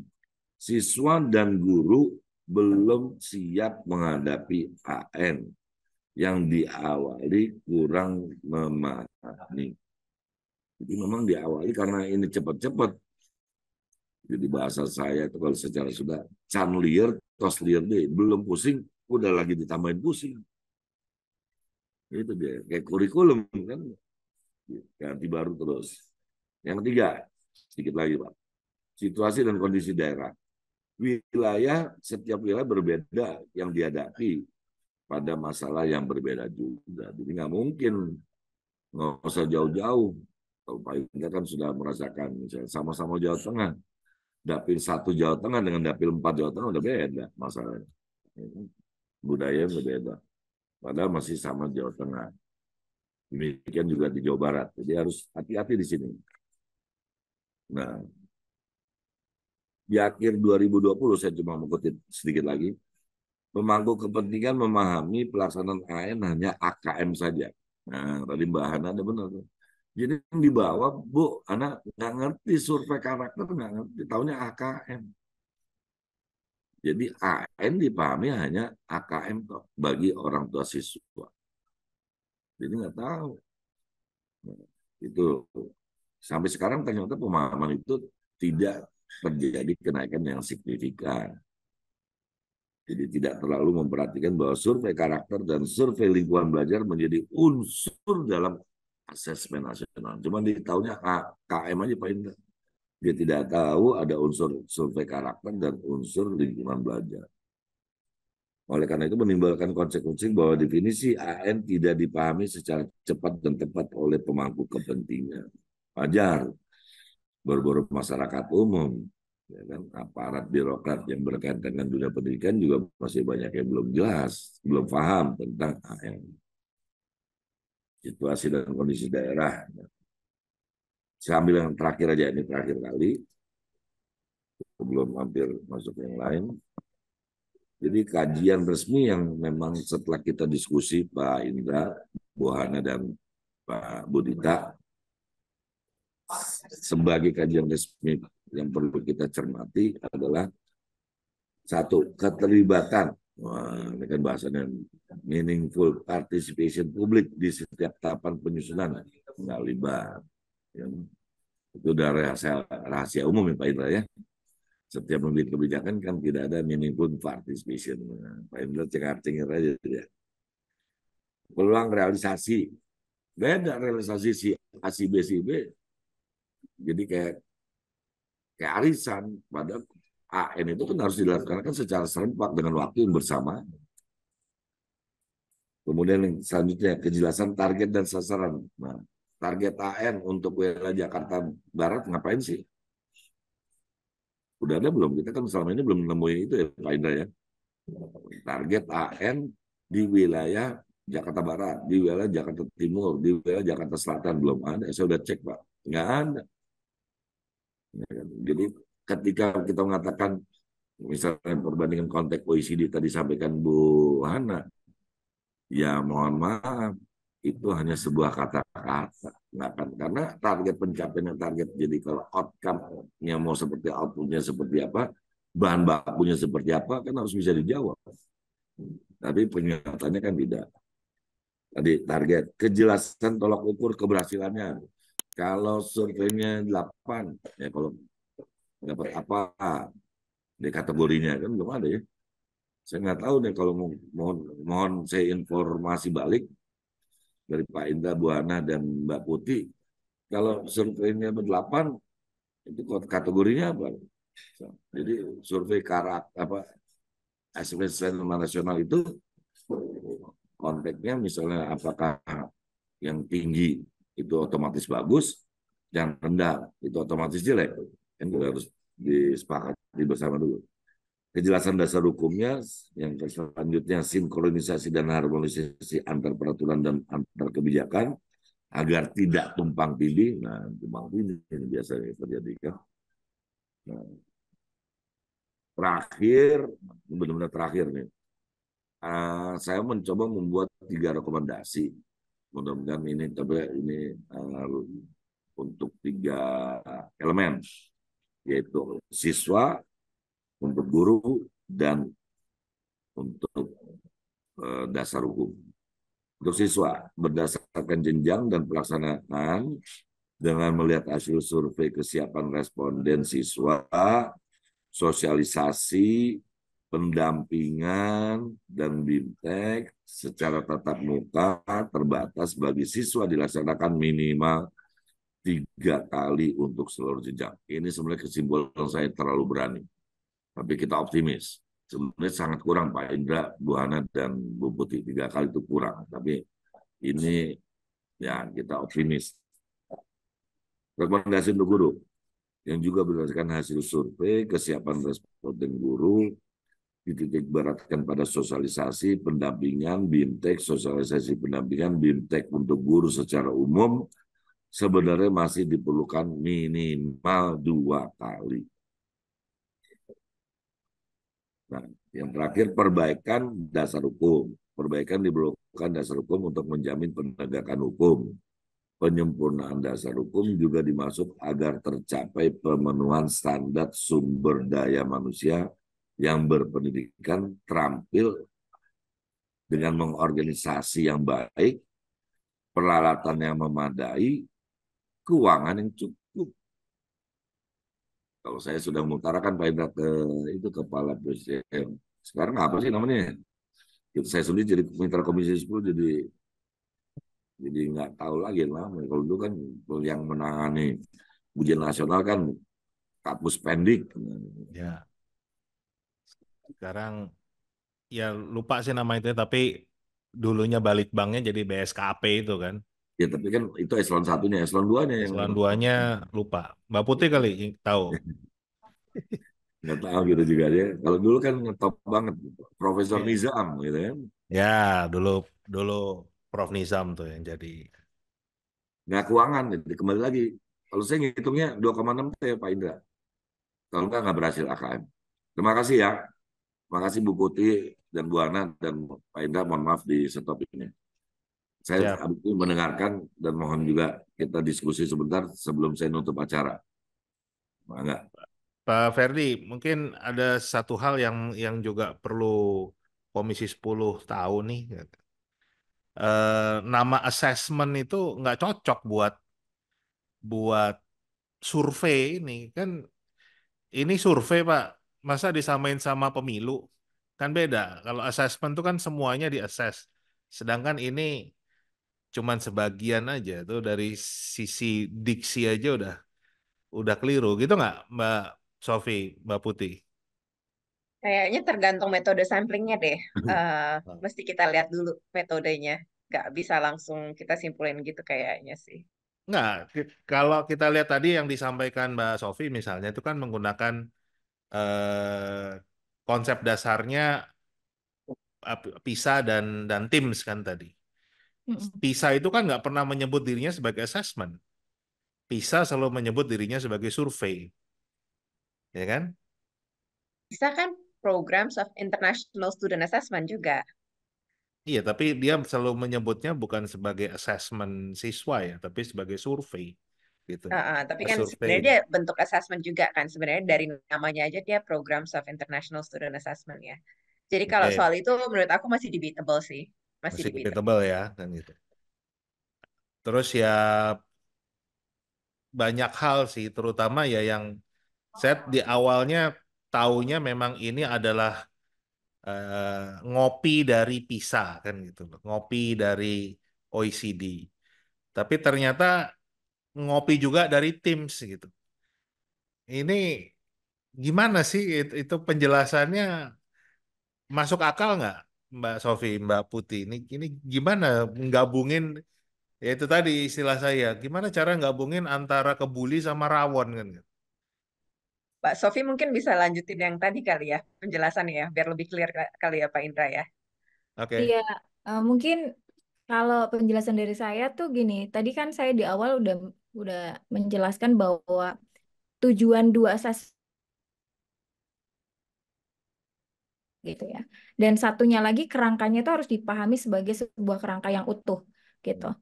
Siswa dan guru belum siap menghadapi AN yang diawali kurang memahami. Jadi memang diawali karena ini cepat-cepat. Jadi bahasa saya itu kalau secara sudah canlier, toslier deh, belum pusing, udah lagi ditambahin pusing. Itu dia, kayak kurikulum kan, ganti baru terus. Yang ketiga, sedikit lagi Pak, situasi dan kondisi daerah. Setiap wilayah berbeda yang dihadapi pada masalah yang berbeda juga. Jadi nggak mungkin, nggak usah jauh-jauh. Kalau Pak Indra kan sudah merasakan, misalnya sama-sama Jawa Tengah. Dapil 1 Jawa Tengah dengan dapil 4 Jawa Tengah udah beda masalahnya. Budaya berbeda. Padahal masih sama Jawa Tengah. Demikian juga di Jawa Barat. Jadi harus hati-hati di sini. Nah, di akhir 2020 saya cuma mengutip sedikit lagi. Pemangku kepentingan memahami pelaksanaan AN hanya AKM saja. Nah, tadi Mbak Hana ada benar. Jadi di bawah, Bu, anak nggak ngerti survei karakter, nggak ngerti, taunya AKM. Jadi AN dipahami hanya AKM bagi orang tua siswa. Jadi nggak tahu. Nah, itu sampai sekarang ternyata pemahaman itu tidak terjadi kenaikan yang signifikan. Jadi tidak terlalu memperhatikan bahwa survei karakter dan survei lingkungan belajar menjadi unsur dalam asesmen nasional. Cuma di tahunnya KM aja Pak Indra. Dia tidak tahu ada unsur survei karakter dan unsur lingkungan belajar. Oleh karena itu menimbulkan konsekuensi bahwa definisi AN tidak dipahami secara cepat dan tepat oleh pemangku kepentingan. Wajar, berburu masyarakat umum, ya kan, aparat birokrat yang berkaitan dengan dunia pendidikan juga masih banyak yang belum jelas, belum paham tentang AN. Situasi dan kondisi daerah. Saya ambil yang terakhir aja, ini terakhir kali, sebelum hampir masuk yang lain. Jadi kajian resmi yang memang setelah kita diskusi Pak Indra, Bu Hana, dan Pak Budita, sebagai kajian resmi yang perlu kita cermati adalah satu, keterlibatan. Wah, ini kan bahasanya meaningful participation publik di setiap tahapan penyusunan. Nggak libat. Ya. Itu udah rahasia umum ya Pak Indra ya. Setiap membuat kebijakan kan tidak ada meaningful participation. Nah, Pak Indra cengar-cengir aja ya. Peluang realisasi. Beda realisasi si A, si B, si B. Jadi kayak arisan. Padahal AN itu kan harus dilaksanakan secara serempak dengan waktu yang bersama. Kemudian yang selanjutnya, kejelasan target dan sasaran. Nah, target AN untuk wilayah Jakarta Barat ngapain sih? Udah ada belum? Kita kan selama ini belum nemuin itu ya Pak Indra ya. Target AN di wilayah Jakarta Barat, di wilayah Jakarta Timur, di wilayah Jakarta Selatan belum ada. Saya udah cek Pak, nggak ada. Jadi ketika kita mengatakan misalnya perbandingan konteks OECD tadi sampaikan Bu Hana, ya mohon maaf, itu hanya sebuah kata-kata. Nggak kan? Karena target pencapaian target, jadi kalau outcome-nya mau seperti output-nya seperti apa, bahan bakunya seperti apa, kan harus bisa dijawab. Tapi kenyataannya kan tidak. Tadi target, kejelasan tolak ukur keberhasilannya. Kalau surveinya 8, ya kalau dapat apa di kategorinya kan belum ada ya. Saya nggak tahu nih kalau mohon saya informasi balik dari Pak Indra, Bu Hana, dan Mbak Putih. Kalau surveinya 8, itu kategorinya apa? Jadi survei karakter apa asesmen nasional itu konteksnya misalnya apakah yang tinggi itu otomatis bagus, yang rendah itu otomatis jelek. Kan kita harus disepakati bersama dulu. Kejelasan dasar hukumnya, yang selanjutnya sinkronisasi dan harmonisasi antar peraturan dan antar kebijakan agar tidak tumpang tindih. Nah, tumpang tindih ini biasanya terjadi kan. Nah, terakhir, benar-benar terakhir nih, saya mencoba membuat 3 rekomendasi. Mudah-mudahan ini, tapi ini untuk 3 elemen, yaitu siswa, untuk guru, dan untuk dasar hukum. Untuk siswa, berdasarkan jenjang dan pelaksanaan dengan melihat hasil survei kesiapan responden siswa, sosialisasi, pendampingan, dan BIMTEK secara tatap muka terbatas bagi siswa dilaksanakan minimal 3 kali untuk seluruh jenjang. Ini sebenarnya kesimpulan saya terlalu berani. Tapi kita optimis. Sebenarnya sangat kurang Pak Indra, Bu Hana, dan Bu Putih. 3 kali itu kurang. Tapi ini ya kita optimis. Rekomendasi untuk guru yang juga berdasarkan hasil survei kesiapan responden guru dititik beratkan pada sosialisasi, pendampingan, BIMTEK, sosialisasi pendampingan, BIMTEK untuk guru secara umum sebenarnya masih diperlukan minimal 2 kali. Nah, yang terakhir perbaikan dasar hukum. Perbaikan diperlukan dasar hukum untuk menjamin penegakan hukum. Penyempurnaan dasar hukum juga dimaksud agar tercapai pemenuhan standar sumber daya manusia yang berpendidikan, terampil dengan mengorganisasi yang baik, peralatan yang memadai, keuangan yang cukup. Kalau saya sudah mengutarakan Pak Indra ke itu kepala presiden Sekarang apa sih namanya? Saya sendiri jadi mitra Komisi 10 jadi nggak tahu lagi namanya. Kalau dulu kan yang menangani ujian nasional kan Kapus Pendik. Ya, sekarang ya lupa sih nama itu, tapi dulunya Balitbangnya jadi BSKP itu kan. Ya tapi kan itu eselon satunya, eselon 2-nya yang Eselon 2-nya lupa. Mbak Putih kali tahu. nggak tahu gitu juga dia. Kalau dulu kan ngetop banget, Profesor Iya. Nizam gitu kan. Ya, dulu dulu Prof Nizam tuh yang jadi. Nggak keuangan, jadi kembali lagi. Kalau saya ngitungnya 2,6 T Pak Indra. Kalau nggak berhasil AKM. Terima kasih ya. Terima kasih Bu Putih dan Bu Ana dan Pak Indra. Mohon maaf di stop ini. Saya Siap. habis itu mendengarkan dan mohon juga kita diskusi sebentar sebelum saya nutup acara. Enggak. Pak Ferdi, mungkin ada satu hal yang juga perlu Komisi 10 tahu nih. Nama assessment itu nggak cocok buat buat survei ini kan. Ini survei, Pak. Masa disamain sama pemilu? Kan beda. Kalau assessment itu kan semuanya di-assess. Sedangkan ini cuman sebagian aja tuh dari sisi diksi aja udah keliru. Gitu nggak, Mbak Sofi, Mbak Putih? Kayaknya tergantung metode samplingnya deh. Mesti kita lihat dulu metodenya. Nggak bisa langsung kita simpulin gitu kayaknya sih. Nggak, kalau kita lihat tadi yang disampaikan Mbak Sofi misalnya itu kan menggunakan konsep dasarnya PISA dan TIMSS kan tadi. Mm-mm. PISA itu kan nggak pernah menyebut dirinya sebagai assessment. PISA selalu menyebut dirinya sebagai survei, ya kan? Bisa kan Programs of International Student Assessment juga. Iya, tapi dia selalu menyebutnya bukan sebagai assessment siswa ya, tapi sebagai survei, gitu. Tapi A kan survey. sebenarnya dia bentuk assessment juga kan. Sebenarnya dari namanya aja dia Programs of International Student Assessment ya. Jadi kalau Oke, soal itu menurut aku masih debatable sih. Masih masih debatable. debatable ya, kan gitu. Terus ya banyak hal sih, terutama ya yang saya di awalnya taunya memang ini adalah ngopi dari PISA kan gitu loh, ngopi dari OECD. Tapi ternyata ngopi juga dari TIMSS gitu. Ini gimana sih itu penjelasannya masuk akal nggak, Mbak Sofi, Mbak Putih? Ini gimana menggabungin ya itu tadi istilah saya, gimana cara gabungin antara kebuli sama rawon kan gitu. Pak Sofi mungkin bisa lanjutin yang tadi kali ya penjelasannya ya, biar lebih clear kali ya Pak Indra ya. Oke. Iya, mungkin kalau penjelasan dari saya tuh gini, tadi kan saya di awal udah menjelaskan bahwa tujuan dua asas gitu ya. Dan satunya lagi kerangkanya itu harus dipahami sebagai sebuah kerangka yang utuh gitu.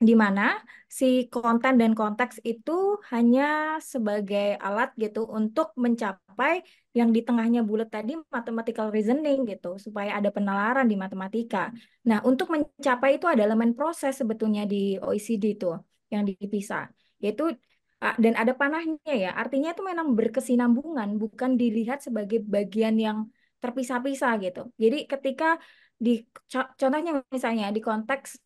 Di mana si konten dan konteks itu hanya sebagai alat gitu untuk mencapai yang di tengahnya bulat tadi mathematical reasoning gitu supaya ada penalaran di matematika. Nah, untuk mencapai itu ada elemen proses sebetulnya di OECD itu yang dipisah, yaitu dan ada panahnya ya. Artinya itu memang berkesinambungan, bukan dilihat sebagai bagian yang terpisah-pisah gitu. Jadi ketika di contohnya misalnya di konteks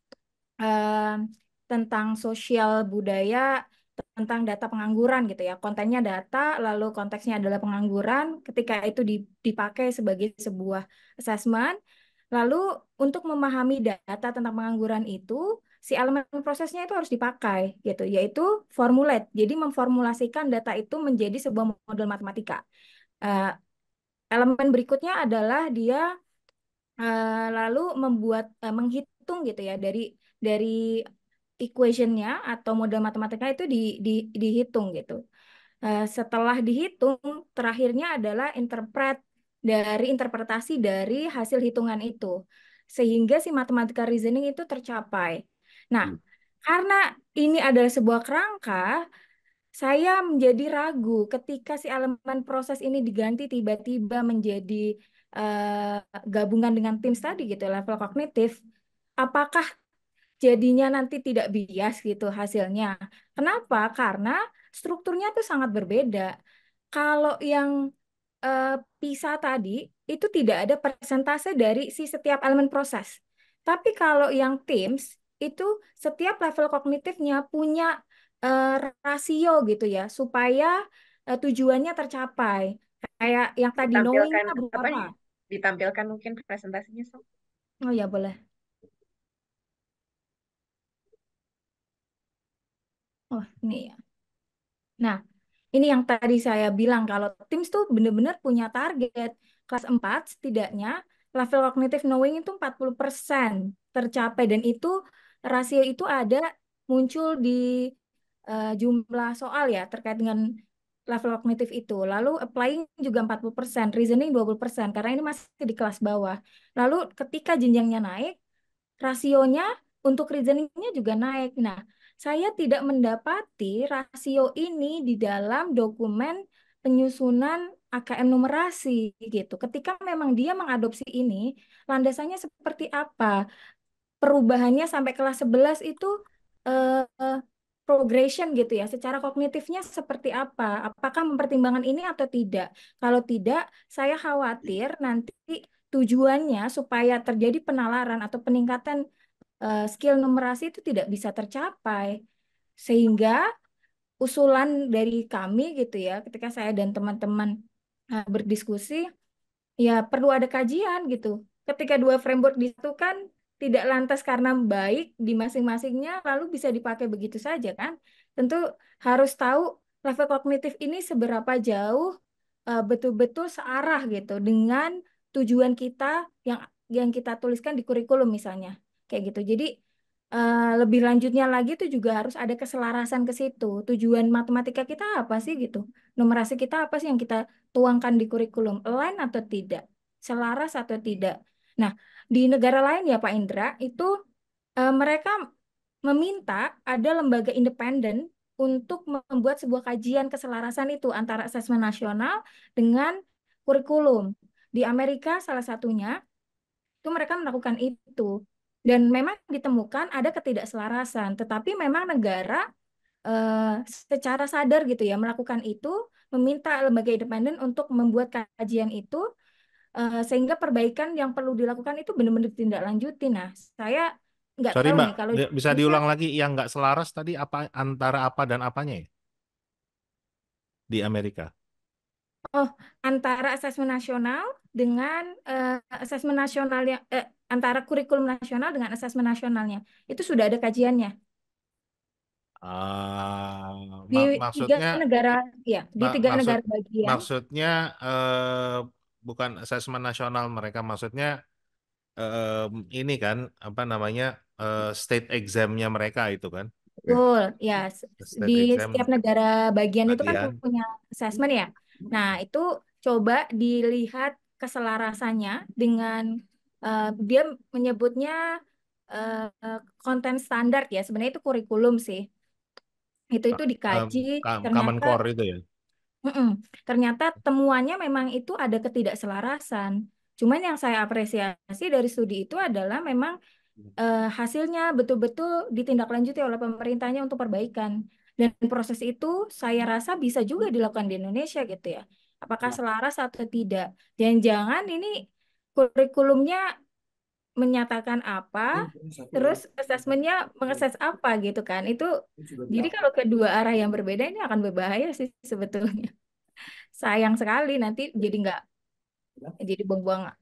eh, tentang sosial budaya, tentang data pengangguran gitu ya. Kontennya data, lalu konteksnya adalah pengangguran. Ketika itu dipakai sebagai sebuah assessment, lalu untuk memahami data tentang pengangguran itu, si elemen prosesnya itu harus dipakai gitu, yaitu formulate. Jadi memformulasikan data itu menjadi sebuah model matematika. Eh, Elemen berikutnya adalah dia lalu menghitung gitu ya dari equationnya atau model matematika itu dihitung gitu. Setelah dihitung, terakhirnya adalah interpretasi dari hasil hitungan itu, sehingga si matematika reasoning itu tercapai. Nah, karena ini adalah sebuah kerangka, saya menjadi ragu ketika si elemen proses ini diganti tiba-tiba menjadi gabungan dengan tim tadi gitu, level kognitif. Apakah jadinya nanti tidak bias gitu hasilnya? Kenapa? Karena strukturnya tuh sangat berbeda. Kalau yang eh, PISA tadi itu tidak ada persentase dari si setiap elemen proses. Tapi kalau yang Teams itu setiap level kognitifnya punya rasio gitu ya, supaya tujuannya tercapai. Kayak yang tadi Ditampilkan knowing-nya apa berapa? nih? Ditampilkan mungkin presentasinya, Sob. Oh ya boleh. Oh ini ya. Nah, ini yang tadi saya bilang kalau Teams tuh benar-benar punya target. Kelas 4 setidaknya level cognitive knowing itu 40% tercapai dan itu rasio itu ada muncul di jumlah soal ya terkait dengan level kognitif itu. Lalu applying juga 40%, reasoning 20% karena ini masih di kelas bawah. Lalu ketika jenjangnya naik, rasionya untuk reasoningnya juga naik. Nah, saya tidak mendapati rasio ini di dalam dokumen penyusunan AKM numerasi gitu. Ketika memang dia mengadopsi ini, landasannya seperti apa? Perubahannya sampai kelas 11 itu eh, progression gitu ya. Secara kognitifnya seperti apa? Apakah mempertimbangkan ini atau tidak? Kalau tidak, saya khawatir nanti tujuannya supaya terjadi penalaran atau peningkatan skill numerasi itu tidak bisa tercapai. Sehingga usulan dari kami gitu ya, ketika saya dan teman-teman berdiskusi, ya perlu ada kajian gitu. Ketika dua framework disatukan, tidak lantas karena baik di masing-masingnya, lalu bisa dipakai begitu saja kan? Tentu harus tahu level kognitif ini seberapa jauh betul-betul searah gitu dengan tujuan kita yang kita tuliskan di kurikulum misalnya kayak gitu. Jadi lebih lanjutnya lagi itu juga harus ada keselarasan ke situ. Tujuan matematika kita apa sih gitu? Numerasi kita apa sih yang kita tuangkan di kurikulum? Align atau tidak? Selaras atau tidak? Nah, di negara lain ya Pak Indra, itu mereka meminta ada lembaga independen untuk membuat sebuah kajian keselarasan itu antara asesmen nasional dengan kurikulum. Di Amerika salah satunya itu mereka melakukan itu. Dan memang ditemukan ada ketidakselarasan, tetapi memang negara secara sadar gitu ya melakukan itu, meminta lembaga independen untuk membuat kajian itu sehingga perbaikan yang perlu dilakukan itu benar-benar ditindaklanjuti. Nah, saya nggak Sorry tahu Mbak, nih kalau di bisa Indonesia. diulang lagi yang nggak selaras tadi apa antara apa dan apanya ya di Amerika? Oh, antara asesmen nasional dengan asesmen nasional yang antara kurikulum nasional dengan asesmen nasionalnya itu sudah ada kajiannya di tiga Maksudnya negara ya di ma- tiga maksud negara bagian. maksudnya bukan asesmen nasional mereka maksudnya eh, ini kan apa namanya state examnya mereka itu kan Betul, ya. Di state setiap exam negara bagian itu kan bagian. punya assessment ya. Nah, itu coba dilihat keselarasannya dengan dia menyebutnya konten standar ya. Sebenarnya itu kurikulum sih. Itu dikaji, Common ternyata Core itu ya. mm-mm, ternyata temuannya memang itu ada ketidakselarasan. Cuman yang saya apresiasi dari studi itu adalah memang hasilnya betul-betul ditindaklanjuti oleh pemerintahnya untuk perbaikan. Dan proses itu saya rasa bisa juga dilakukan di Indonesia gitu ya. Apakah selaras atau tidak? Jangan-jangan ini kurikulumnya menyatakan apa, terus asesmennya mengakses apa gitu kan. Itu jadi kalau kedua arah yang berbeda ini akan berbahaya sih sebetulnya. Sayang sekali nanti jadi nggak jadi buang-buang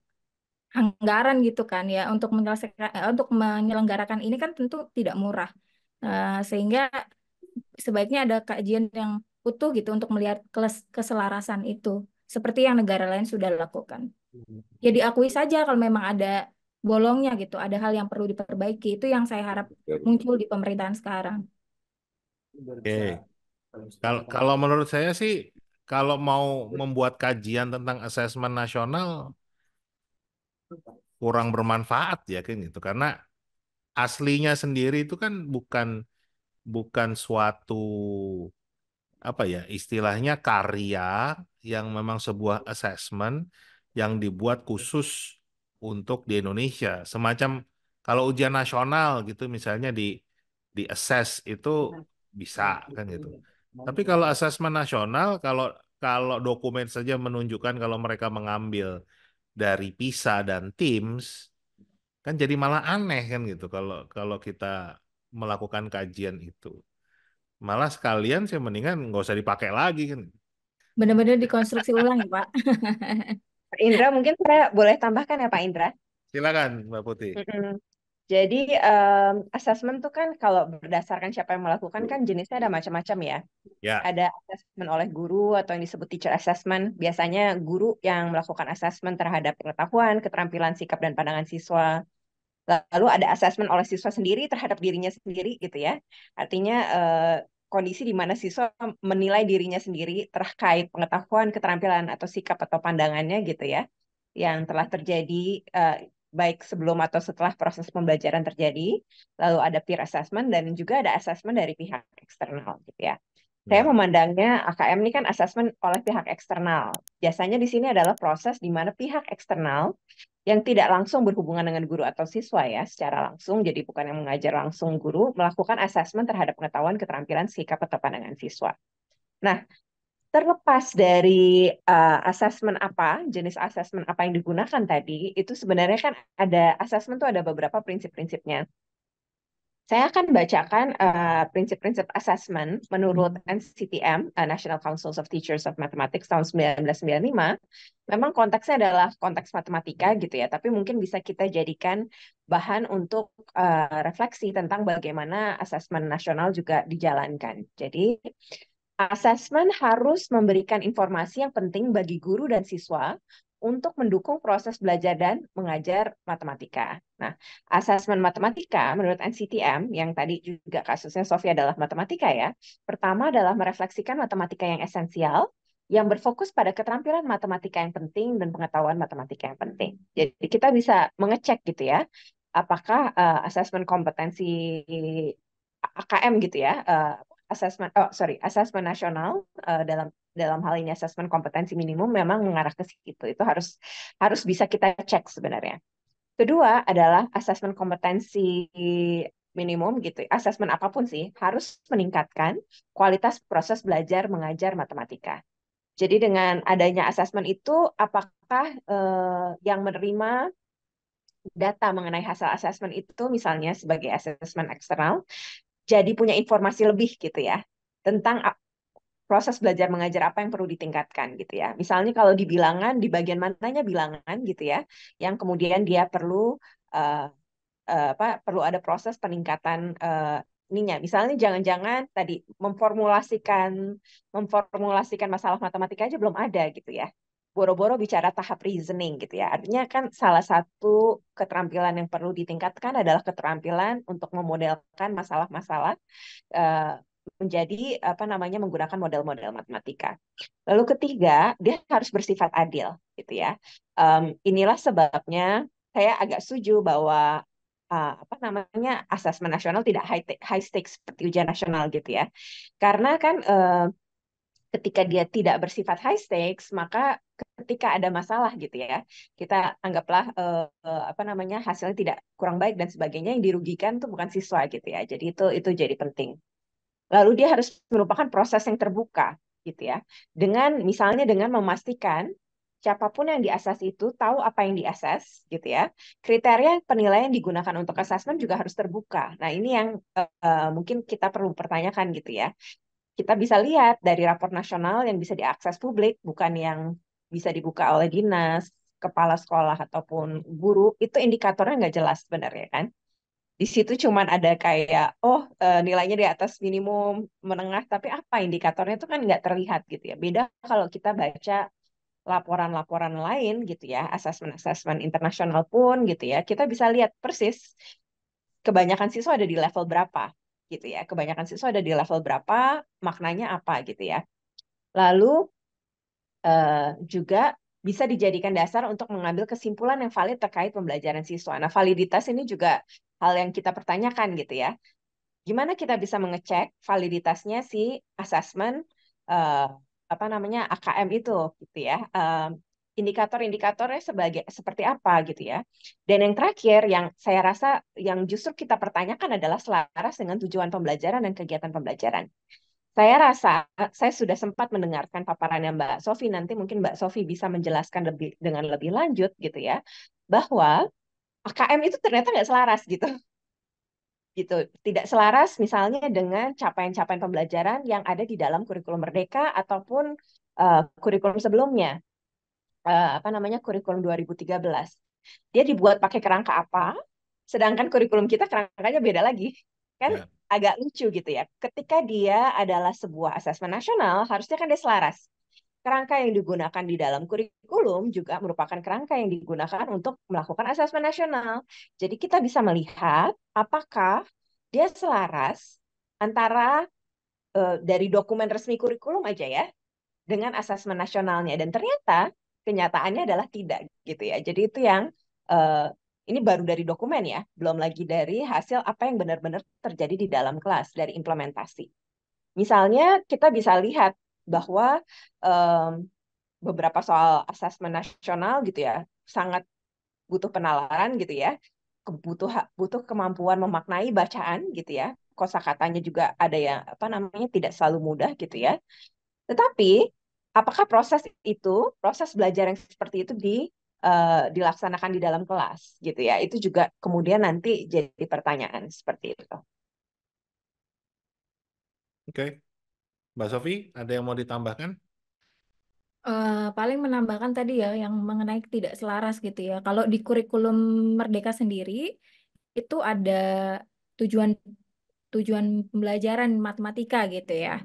anggaran gitu kan ya untuk menyelesaikan untuk menyelenggarakan ini kan tentu tidak murah. Sehingga sebaiknya ada kajian yang utuh gitu untuk melihat keselarasan itu seperti yang negara lain sudah lakukan. Ya diakui saja kalau memang ada bolongnya gitu, ada hal yang perlu diperbaiki. Itu yang saya harap muncul di pemerintahan sekarang. Oke. Kalau menurut saya sih, kalau mau membuat kajian tentang asesmen nasional kurang bermanfaat ya kan gitu, karena aslinya sendiri itu kan bukan bukan suatu apa ya istilahnya karya yang memang sebuah assessment yang dibuat khusus untuk di Indonesia. Semacam kalau ujian nasional gitu misalnya di assess itu bisa kan gitu. Tapi kalau asesmen nasional kalau kalau dokumen saja menunjukkan kalau mereka mengambil dari PISA dan TIMSS, kan jadi malah aneh kan gitu kalau kalau kita melakukan kajian itu. Malah sekalian saya mendingan nggak usah dipakai lagi kan. Benar-benar dikonstruksi ulang ya, Pak. Pak Indra, mungkin saya boleh tambahkan ya Pak Indra. Silakan Mbak Putih. Mm-mm. Jadi asesmen tuh kan kalau berdasarkan siapa yang melakukan kan jenisnya ada macam-macam ya. Ya, Ada asesmen oleh guru atau yang disebut teacher assessment. Biasanya guru yang melakukan asesmen terhadap pengetahuan, keterampilan, sikap, dan pandangan siswa. Lalu ada asesmen oleh siswa sendiri terhadap dirinya sendiri gitu ya. Artinya kondisi di mana siswa menilai dirinya sendiri terkait pengetahuan, keterampilan, atau sikap atau pandangannya gitu ya. Yang telah terjadi baik sebelum atau setelah proses pembelajaran terjadi. Lalu ada peer assessment dan juga ada assessment dari pihak eksternal gitu ya. Saya ya. memandangnya AKM ini kan asesmen oleh pihak eksternal. Biasanya di sini adalah proses di mana pihak eksternal yang tidak langsung berhubungan dengan guru atau siswa ya, secara langsung, jadi bukan yang mengajar langsung guru, melakukan asesmen terhadap pengetahuan, keterampilan, sikap, atau pandangan siswa. Nah, terlepas dari asesmen apa, jenis asesmen apa yang digunakan tadi, itu sebenarnya kan ada asesmen itu ada beberapa prinsip-prinsipnya. Saya akan bacakan prinsip-prinsip asesmen menurut NCTM, National Council of Teachers of Mathematics tahun 1995. Memang konteksnya adalah konteks matematika gitu ya, tapi mungkin bisa kita jadikan bahan untuk refleksi tentang bagaimana asesmen nasional juga dijalankan. Jadi, asesmen harus memberikan informasi yang penting bagi guru dan siswa untuk mendukung proses belajar dan mengajar matematika. Nah, asesmen matematika menurut NCTM, yang tadi juga kasusnya Sofia adalah matematika ya, pertama adalah merefleksikan matematika yang esensial, yang berfokus pada keterampilan matematika yang penting dan pengetahuan matematika yang penting. Jadi kita bisa mengecek gitu ya, apakah asesmen kompetensi AKM gitu ya, asesmen nasional dalam dalam hal ini asesmen kompetensi minimum memang mengarah ke situ. Itu harus bisa kita cek sebenarnya. Kedua adalah asesmen kompetensi minimum gitu. Asesmen apapun sih harus meningkatkan kualitas proses belajar mengajar matematika. Jadi dengan adanya asesmen itu, apakah yang menerima data mengenai hasil asesmen itu, misalnya sebagai asesmen eksternal, jadi punya informasi lebih gitu ya tentang proses belajar mengajar apa yang perlu ditingkatkan gitu ya. Misalnya kalau di bilangan, di bagian mananya bilangan gitu ya, yang kemudian dia perlu uh, perlu ada proses peningkatan ininya. Misalnya jangan-jangan tadi memformulasikan masalah matematika aja belum ada gitu ya. Boro-boro bicara tahap reasoning gitu ya. Artinya kan salah satu keterampilan yang perlu ditingkatkan adalah keterampilan untuk memodelkan masalah-masalah menjadi apa namanya menggunakan model-model matematika. Lalu ketiga, dia harus bersifat adil gitu ya. Inilah sebabnya saya agak setuju bahwa apa namanya asesmen nasional tidak high stakes seperti ujian nasional gitu ya. Karena kan ketika dia tidak bersifat high stakes, maka ketika ada masalah gitu ya, kita anggaplah apa namanya hasilnya tidak kurang baik dan sebagainya, yang dirugikan tuh bukan siswa gitu ya. Jadi itu jadi penting. Lalu dia harus merupakan proses yang terbuka gitu ya. Misalnya dengan memastikan siapapun yang diasas itu tahu apa yang diasas gitu ya. Kriteria penilaian digunakan untuk asesmen juga harus terbuka. Nah, ini yang mungkin kita perlu pertanyakan gitu ya. Kita bisa lihat dari rapor nasional yang bisa diakses publik, bukan yang bisa dibuka oleh dinas, kepala sekolah ataupun guru, itu indikatornya nggak jelas sebenarnya kan. Di situ cuman ada kayak, nilainya di atas minimum, menengah, tapi apa indikatornya itu kan nggak terlihat gitu ya. Beda kalau kita baca laporan-laporan lain gitu ya, asesmen-asesmen internasional pun gitu ya, kita bisa lihat persis kebanyakan siswa ada di level berapa gitu ya. Kebanyakan siswa ada di level berapa, maknanya apa gitu ya. Lalu juga bisa dijadikan dasar untuk mengambil kesimpulan yang valid terkait pembelajaran siswa. Nah, validitas ini juga hal yang kita pertanyakan gitu ya. Gimana kita bisa mengecek validitasnya si asesmen apa namanya AKM itu gitu ya. Indikator-indikatornya seperti apa gitu ya. Dan yang terakhir yang saya rasa yang justru kita pertanyakan adalah selaras dengan tujuan pembelajaran dan kegiatan pembelajaran. Saya rasa saya sudah sempat mendengarkan paparannya Mbak Sofi. Nanti mungkin Mbak Sofi bisa menjelaskan dengan lebih lanjut gitu ya, bahwa AKM itu ternyata nggak selaras gitu, gitu. Tidak selaras misalnya dengan capaian-capaian pembelajaran yang ada di dalam kurikulum Merdeka ataupun kurikulum sebelumnya, apa namanya kurikulum 2013. Dia dibuat pakai kerangka apa? Sedangkan kurikulum kita kerangkanya beda lagi. Kan Ya. agak lucu gitu ya. Ketika dia adalah sebuah asesmen nasional, harusnya kan dia selaras. Kerangka yang digunakan di dalam kurikulum juga merupakan kerangka yang digunakan untuk melakukan asesmen nasional. Jadi kita bisa melihat apakah dia selaras antara dari dokumen resmi kurikulum aja ya dengan asesmen nasionalnya, dan ternyata kenyataannya adalah tidak gitu ya. Jadi itu yang eh, ini baru dari dokumen ya, belum lagi dari hasil apa yang benar-benar terjadi di dalam kelas dari implementasi. Misalnya kita bisa lihat bahwa beberapa soal asesmen nasional gitu ya sangat butuh penalaran gitu ya, butuh kemampuan memaknai bacaan gitu ya, kosakatanya juga ada yang apa namanya tidak selalu mudah gitu ya. Tetapi apakah proses belajar yang seperti itu dilaksanakan di dalam kelas gitu ya? Itu juga kemudian nanti jadi pertanyaan seperti itu. Oke. Mbak Sofi, ada yang mau ditambahkan? Paling menambahkan tadi ya yang mengenai tidak selaras gitu ya. Kalau di kurikulum Merdeka sendiri itu ada tujuan tujuan pembelajaran matematika gitu ya.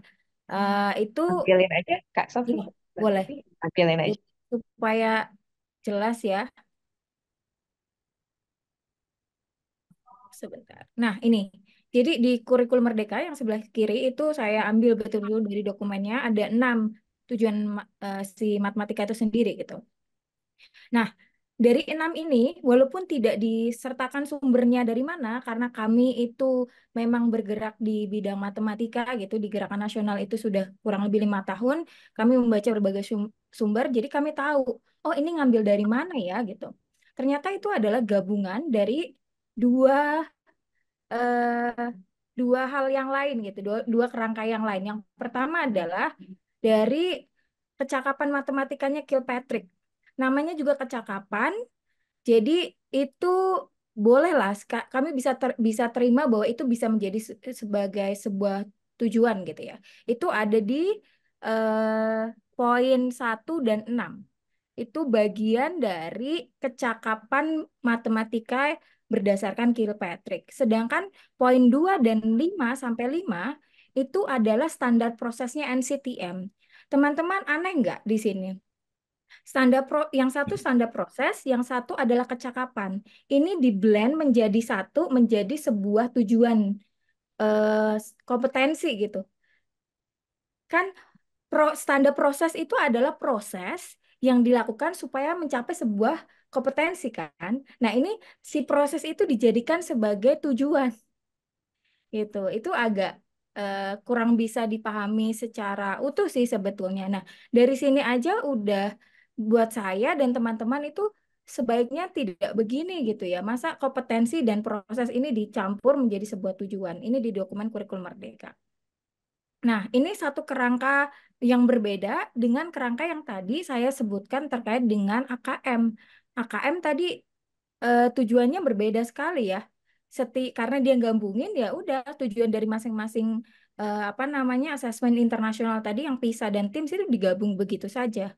Itu Tampilin aja, Kak Sofi. ya, Mbak boleh. Sofi, tampilin aja. Jadi, supaya jelas ya. Sebentar. Nah, ini. Jadi di kurikulum Merdeka yang sebelah kiri itu saya ambil betul-betul dari dokumennya ada 6 tujuan si matematika itu sendiri gitu. Nah, dari 6 ini, walaupun tidak disertakan sumbernya dari mana, karena kami itu memang bergerak di bidang matematika gitu, di Gerakan Nasional itu sudah kurang lebih 5 tahun, kami membaca berbagai sumber, jadi kami tahu, oh ini ngambil dari mana ya gitu. Ternyata itu adalah gabungan dari dua eh, dua hal yang lain gitu, dua kerangka yang lain. Yang pertama adalah dari kecakapan matematikanya Kilpatrick. Namanya juga kecakapan, jadi itu bolehlah kami bisa terima bahwa itu bisa menjadi sebagai sebuah tujuan gitu ya. Itu ada di poin 1 dan 6. Itu bagian dari kecakapan matematika berdasarkan Kilpatrick. Sedangkan poin 2 dan 5 sampai 5 itu adalah standar prosesnya NCTM. Teman-teman aneh nggak di sini? Yang satu standar proses, yang satu adalah kecakapan. Ini di-blend menjadi satu, menjadi sebuah tujuan eh, kompetensi gitu. Kan standar proses itu adalah proses yang dilakukan supaya mencapai sebuah kompetensi kan. Nah, ini si proses itu dijadikan sebagai tujuan gitu. Itu agak kurang bisa dipahami secara utuh sih sebetulnya. Nah, dari sini aja udah buat saya dan teman-teman itu sebaiknya tidak begini gitu ya. Masa kompetensi dan proses ini dicampur menjadi sebuah tujuan. Ini di dokumen kurikulum Merdeka. Nah, ini satu kerangka yang berbeda dengan kerangka yang tadi saya sebutkan terkait dengan AKM. AKM tadi tujuannya berbeda sekali ya. Karena dia gabungin ya udah tujuan dari masing-masing apa namanya asesmen internasional tadi yang PISA dan TIMSS itu digabung begitu saja.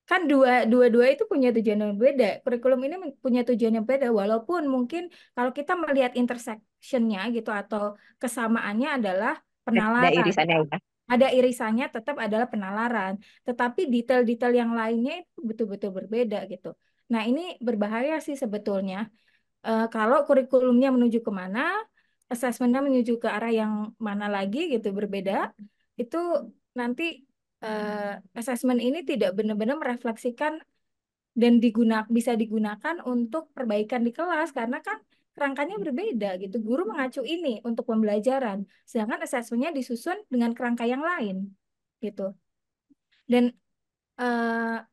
Kan dua-dua itu punya tujuan yang berbeda. Kurikulum ini punya tujuan yang berbeda walaupun mungkin kalau kita melihat intersection-nya gitu atau kesamaannya adalah Ada penalaran. irisannya ya. Ada irisannya tetap adalah penalaran, tetapi detail-detail yang lainnya itu betul-betul berbeda gitu. Nah, ini berbahaya sih sebetulnya. Kalau kurikulumnya menuju kemana, asesmennya menuju ke arah yang mana lagi gitu berbeda, itu nanti asesmen ini tidak benar-benar merefleksikan dan bisa digunakan untuk perbaikan di kelas karena kan kerangkanya berbeda gitu. Guru mengacu ini untuk pembelajaran, sedangkan asesmennya disusun dengan kerangka yang lain gitu. Dan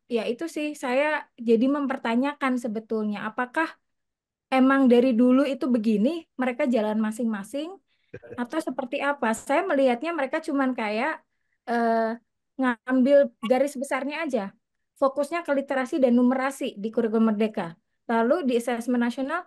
ya itu sih saya jadi mempertanyakan sebetulnya apakah emang dari dulu itu begini, mereka jalan masing-masing, Atau seperti apa? Saya melihatnya mereka cuman kayak eh, ngambil garis besarnya aja. Fokusnya ke literasi dan numerasi di kurikulum Merdeka. Lalu di asesmen nasional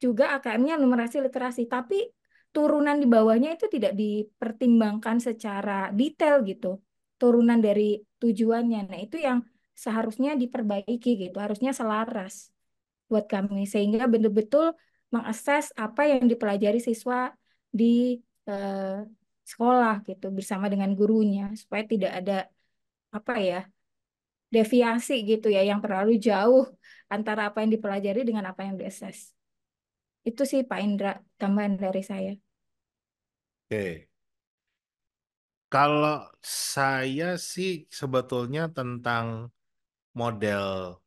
juga AKM-nya numerasi literasi, tapi turunan di bawahnya itu tidak dipertimbangkan secara detail gitu. Turunan dari tujuannya. Nah, itu yang seharusnya diperbaiki gitu, harusnya selaras buat kami sehingga betul-betul mengakses apa yang dipelajari siswa di eh, sekolah gitu bersama dengan gurunya supaya tidak ada apa ya deviasi gitu ya yang terlalu jauh antara apa yang dipelajari dengan apa yang diakses. Itu sih Pak Indra, tambahan dari saya. Oke. Kalau saya sih sebetulnya tentang model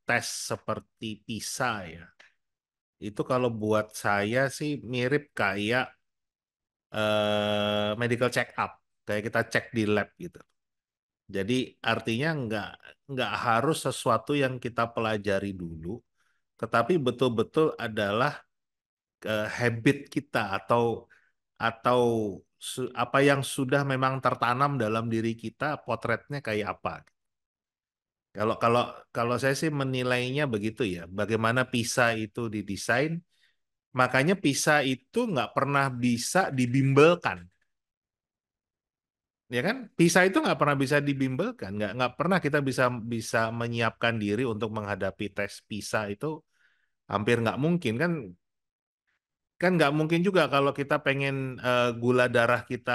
tes seperti PISA ya. Itu kalau buat saya sih mirip kayak medical check up, kayak kita cek di lab gitu. Jadi artinya nggak harus sesuatu yang kita pelajari dulu, tetapi betul-betul adalah habit kita atau apa yang sudah memang tertanam dalam diri kita, potretnya kayak apa. Kalau kalau kalau saya sih menilainya begitu ya, bagaimana PISA itu didesain, makanya PISA itu nggak pernah bisa dibimbelkan. Ya kan, PISA itu nggak pernah bisa dibimbelkan, nggak pernah kita bisa bisa menyiapkan diri untuk menghadapi tes PISA itu hampir nggak mungkin kan. Kan nggak mungkin juga kalau kita pengen gula darah kita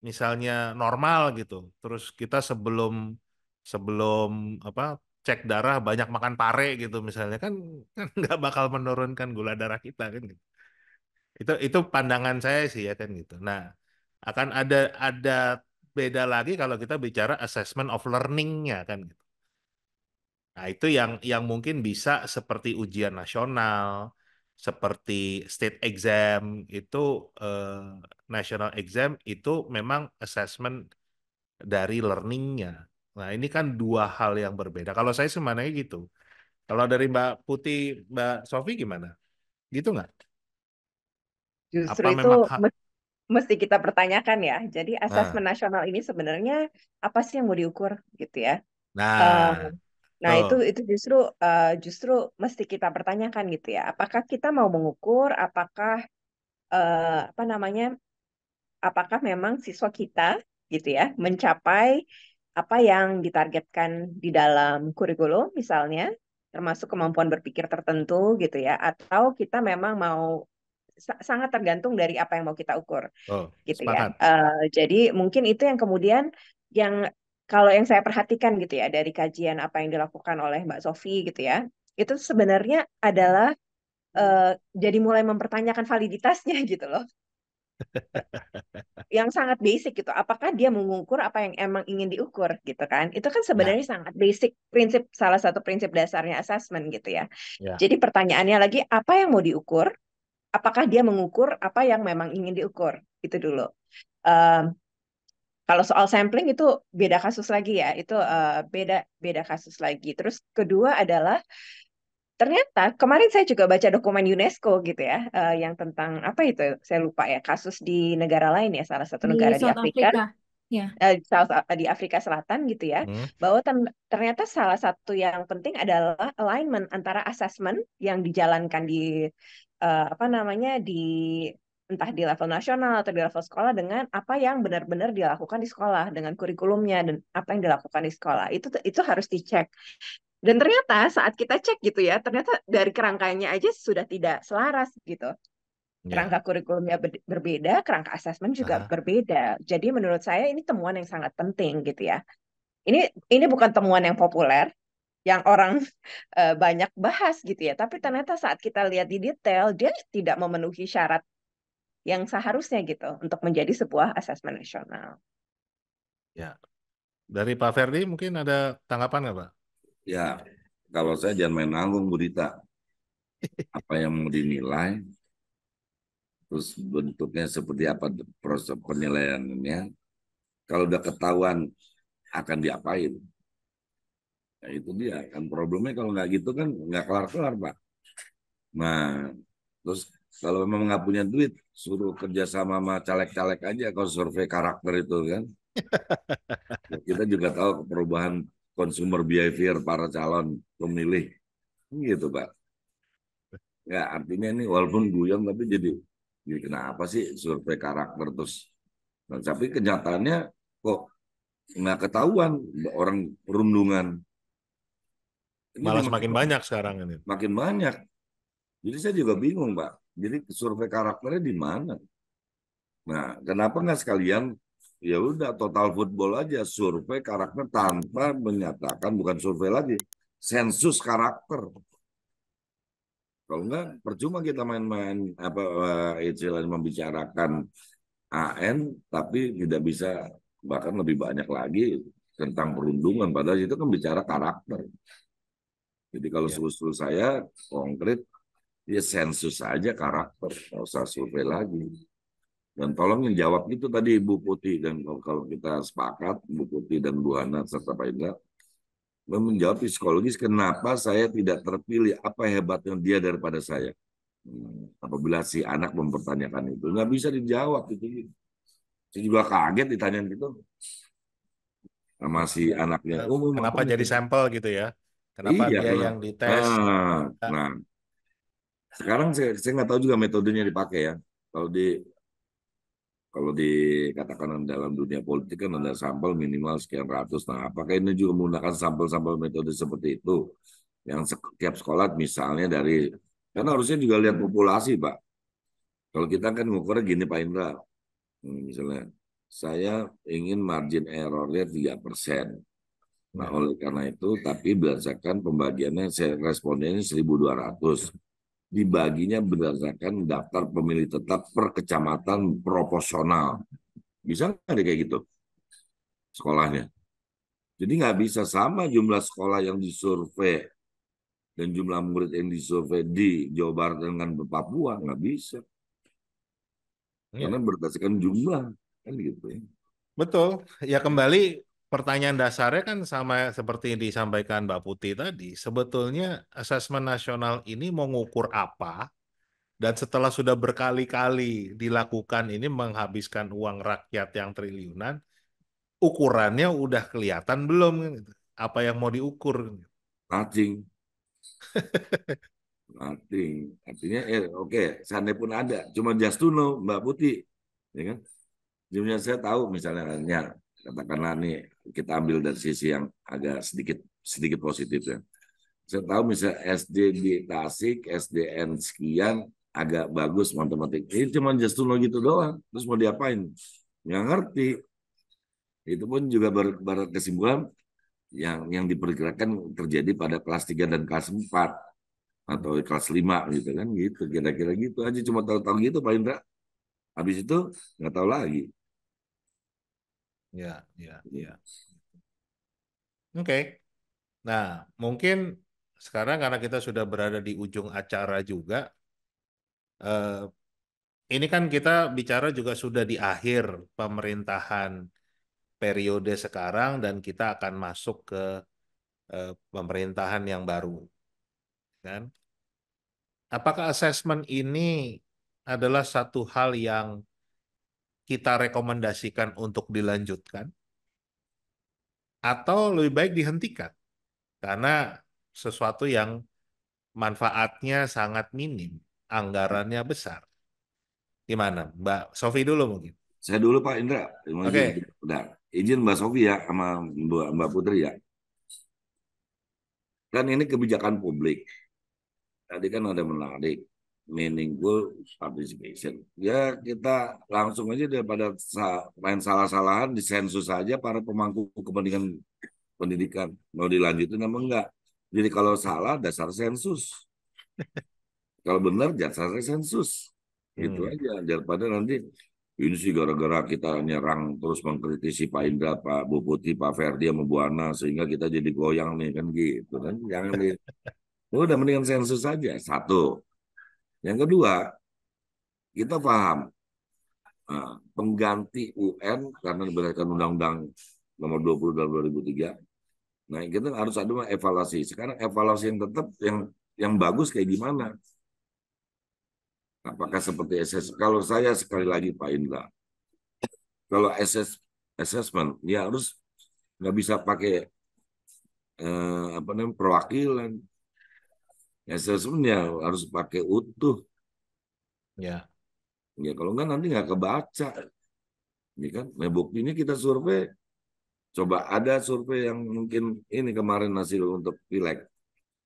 misalnya normal gitu, terus kita sebelum sebelum apa cek darah banyak makan pare gitu misalnya kan kan nggak bakal menurunkan gula darah kita kan gitu. Itu pandangan saya sih ya kan gitu. Nah, akan ada beda lagi kalau kita bicara assessment of learning-nya kan gitu. Nah, itu yang mungkin bisa seperti ujian nasional, seperti state exam itu national exam itu memang assessment dari learning-nya. Nah, ini kan dua hal yang berbeda. Kalau saya sebenarnya gitu. Kalau dari Mbak Putih, Mbak Sofi gimana? Gitu nggak? Justru Apa itu memang mesti kita pertanyakan ya. Jadi Nah, asesmen nasional ini sebenarnya apa sih yang mau diukur gitu ya? Eh, nah, nah tuh. itu justru mesti kita pertanyakan gitu ya. Apakah kita mau mengukur? Apakah apa namanya? Apakah memang siswa kita gitu ya mencapai apa yang ditargetkan di dalam kurikulum misalnya, termasuk kemampuan berpikir tertentu gitu ya, atau kita memang mau sangat tergantung dari apa yang mau kita ukur Oh, gitu ya. sepakat. Jadi mungkin itu yang kemudian yang kalau yang saya perhatikan gitu ya dari kajian apa yang dilakukan oleh Mbak Sofi gitu ya, itu sebenarnya adalah eh, jadi mulai mempertanyakan validitasnya gitu loh, yang sangat basic gitu. Apakah dia mengukur apa yang emang ingin diukur gitu kan? Itu kan Ya, sebenarnya sangat basic prinsip salah satu prinsip dasarnya assessment gitu ya. ya. Jadi pertanyaannya lagi apa yang mau diukur? Apakah dia mengukur apa yang memang ingin diukur? Itu dulu. Em, Kalau soal sampling itu beda kasus lagi ya, itu beda beda kasus lagi. Terus kedua adalah ternyata kemarin saya juga baca dokumen UNESCO gitu ya, yang tentang apa itu saya lupa ya, kasus di negara lain ya, salah satu Di negara di South Afrika, Africa, ya. Di Afrika Selatan gitu ya, Hmm, bahwa ternyata salah satu yang penting adalah alignment antara assessment yang dijalankan di apa namanya di entah di level nasional atau di level sekolah dengan apa yang benar-benar dilakukan di sekolah dengan kurikulumnya dan apa yang dilakukan di sekolah itu harus dicek. Dan ternyata saat kita cek gitu ya, ternyata dari kerangkanya aja sudah tidak selaras gitu. Kerangka ya. kurikulumnya berbeda, kerangka asesmen juga Aha. berbeda. Jadi menurut saya ini temuan yang sangat penting gitu ya. Ini ini bukan temuan yang populer, yang orang banyak bahas gitu ya. Tapi ternyata saat kita lihat di detail, dia tidak memenuhi syarat yang seharusnya gitu untuk menjadi sebuah asesmen nasional. Ya. Dari Pak Ferdi mungkin ada tanggapan nggak, Pak? Ya, kalau saya jangan main nanggung, Bu Dita. Apa yang mau dinilai, terus bentuknya seperti apa proses penilaiannya. Kalau udah ketahuan akan diapain, nah itu dia kan problemnya kalau nggak gitu kan nggak kelar-kelar Pak. Nah, terus Kalau memang nggak punya duit, suruh kerja sama caleg-caleg aja kalau survei karakter itu kan. Kita juga tahu perubahan consumer behavior para calon pemilih. Gitu, Pak. Ya, artinya ini walaupun guyon tapi jadi kenapa sih survei karakter terus. Nah, tapi kenyataannya kok nggak ketahuan orang perundungan. Ini di Malah mana semakin banyak sekarang ini. makin banyak. Jadi saya juga bingung, Pak. Jadi survei karakternya di mana? Nah, kenapa nggak sekalian ya udah total football aja survei karakter tanpa menyatakan bukan survei lagi, sensus karakter. Kalau enggak percuma kita main-main apa istilahnya membicarakan AN tapi tidak bisa bahkan lebih banyak lagi tentang perundungan padahal itu kan bicara karakter. Jadi kalau Ya. usul saya konkret ya sensus saja karakter, nggak usah survei lagi. Dan tolong yang jawab itu tadi Bu Putih dan kalau kita sepakat Bu Putih dan Bu Hana serta Pak Indra menjawab psikologis kenapa saya tidak terpilih, apa hebatnya dia daripada saya. Apabila si anak mempertanyakan itu nggak bisa dijawab itu. Saya juga kaget ditanyain gitu sama si anaknya. Oh, Kenapa apa jadi metode? sampel gitu ya? Kenapa Iya, dia yang dites? nah, sekarang saya nggak tahu juga metodenya dipakai ya. Kalau dikatakan dalam dunia politik kan ada sampel minimal sekian ratus. Nah, apakah ini juga menggunakan sampel-sampel metode seperti itu? Yang setiap sekolah misalnya karena harusnya juga lihat populasi, Pak. Kalau kita kan ngukurnya gini, Pak Indra. Misalnya, saya ingin margin errornya 3%. Nah, oleh karena itu, tapi berdasarkan pembagiannya, responnya ini 1.200. Dibaginya berdasarkan daftar pemilih tetap per kecamatan proporsional. Bisa nggak kayak gitu sekolahnya? Jadi nggak bisa sama jumlah sekolah yang disurvei dan jumlah murid yang disurvei di Jawa Barat dengan Papua, nggak bisa. Karena berdasarkan jumlah, kan gitu ya. Betul. Ya kembali pertanyaan dasarnya kan sama seperti yang disampaikan Mbak Putih tadi. Sebetulnya asesmen nasional ini mau ngukur apa? Dan setelah sudah berkali-kali dilakukan ini menghabiskan uang rakyat yang triliunan, ukurannya udah kelihatan belum? Gitu. Apa yang mau diukur? Nothing. Nothing. Artinya, oke, seandainya pun ada. Cuma just to know, Mbak Putih. Ya kan? Jumlah saya tahu misalnya, katakanlah nih, kita ambil dari sisi yang agak sedikit positif ya. Saya tahu misalnya SD di Tasik, SDN sekian, agak bagus matematik. Ini cuma just to know gitu doang. Terus mau diapain? Nggak ngerti. Itu pun juga berkesimpulan yang diperkirakan terjadi pada kelas 3 dan kelas 4 atau kelas 5 gitu kan gitu kira-kira gitu aja cuma tahu-tahu gitu Pak Indra. Habis itu nggak tahu lagi. Ya, ya, ya. Oke. Nah, mungkin sekarang karena kita sudah berada di ujung acara juga, ini kan kita bicara juga sudah di akhir pemerintahan periode sekarang dan kita akan masuk ke pemerintahan yang baru, kan? Apakah asesmen ini adalah satu hal yang kita rekomendasikan untuk dilanjutkan atau lebih baik dihentikan karena sesuatu yang manfaatnya sangat minim, anggarannya besar. Gimana, Mbak Sofi dulu mungkin? Saya dulu Pak Indra. Oke. Udah. Izin Mbak Sofi ya sama Mbak Putri ya. Kan ini kebijakan publik. Tadi kan ada menarik meaningful participation. Ya kita langsung aja daripada main salah-salahan di sensus saja para pemangku kepentingan pendidikan mau dilanjutin apa enggak. Jadi kalau salah dasar sensus. Kalau benar dasar sensus. Gitu aja daripada nanti ini sih gara-gara kita nyerang terus mengkritisi Pak Indra, Pak Bu Putih, Pak Ferdi sama Bu Ana sehingga kita jadi goyang nih kan gitu kan. Jangan udah mendingan sensus saja. Satu. Yang kedua, kita paham pengganti UN karena berdasarkan Undang-Undang Nomor 20 tahun 2003. Nah, kita harus ada evaluasi. Sekarang evaluasi yang tetap yang bagus kayak gimana? Apakah seperti Kalau saya sekali lagi Pak Indra, kalau assessment ya harus nggak bisa pakai apa namanya perwakilan. Assessment ya harus pakai utuh. Ya. Ya kalau nggak nanti nggak kebaca. Ini kan, nah buktinya kita survei. Coba ada survei yang mungkin ini kemarin hasil untuk pileg.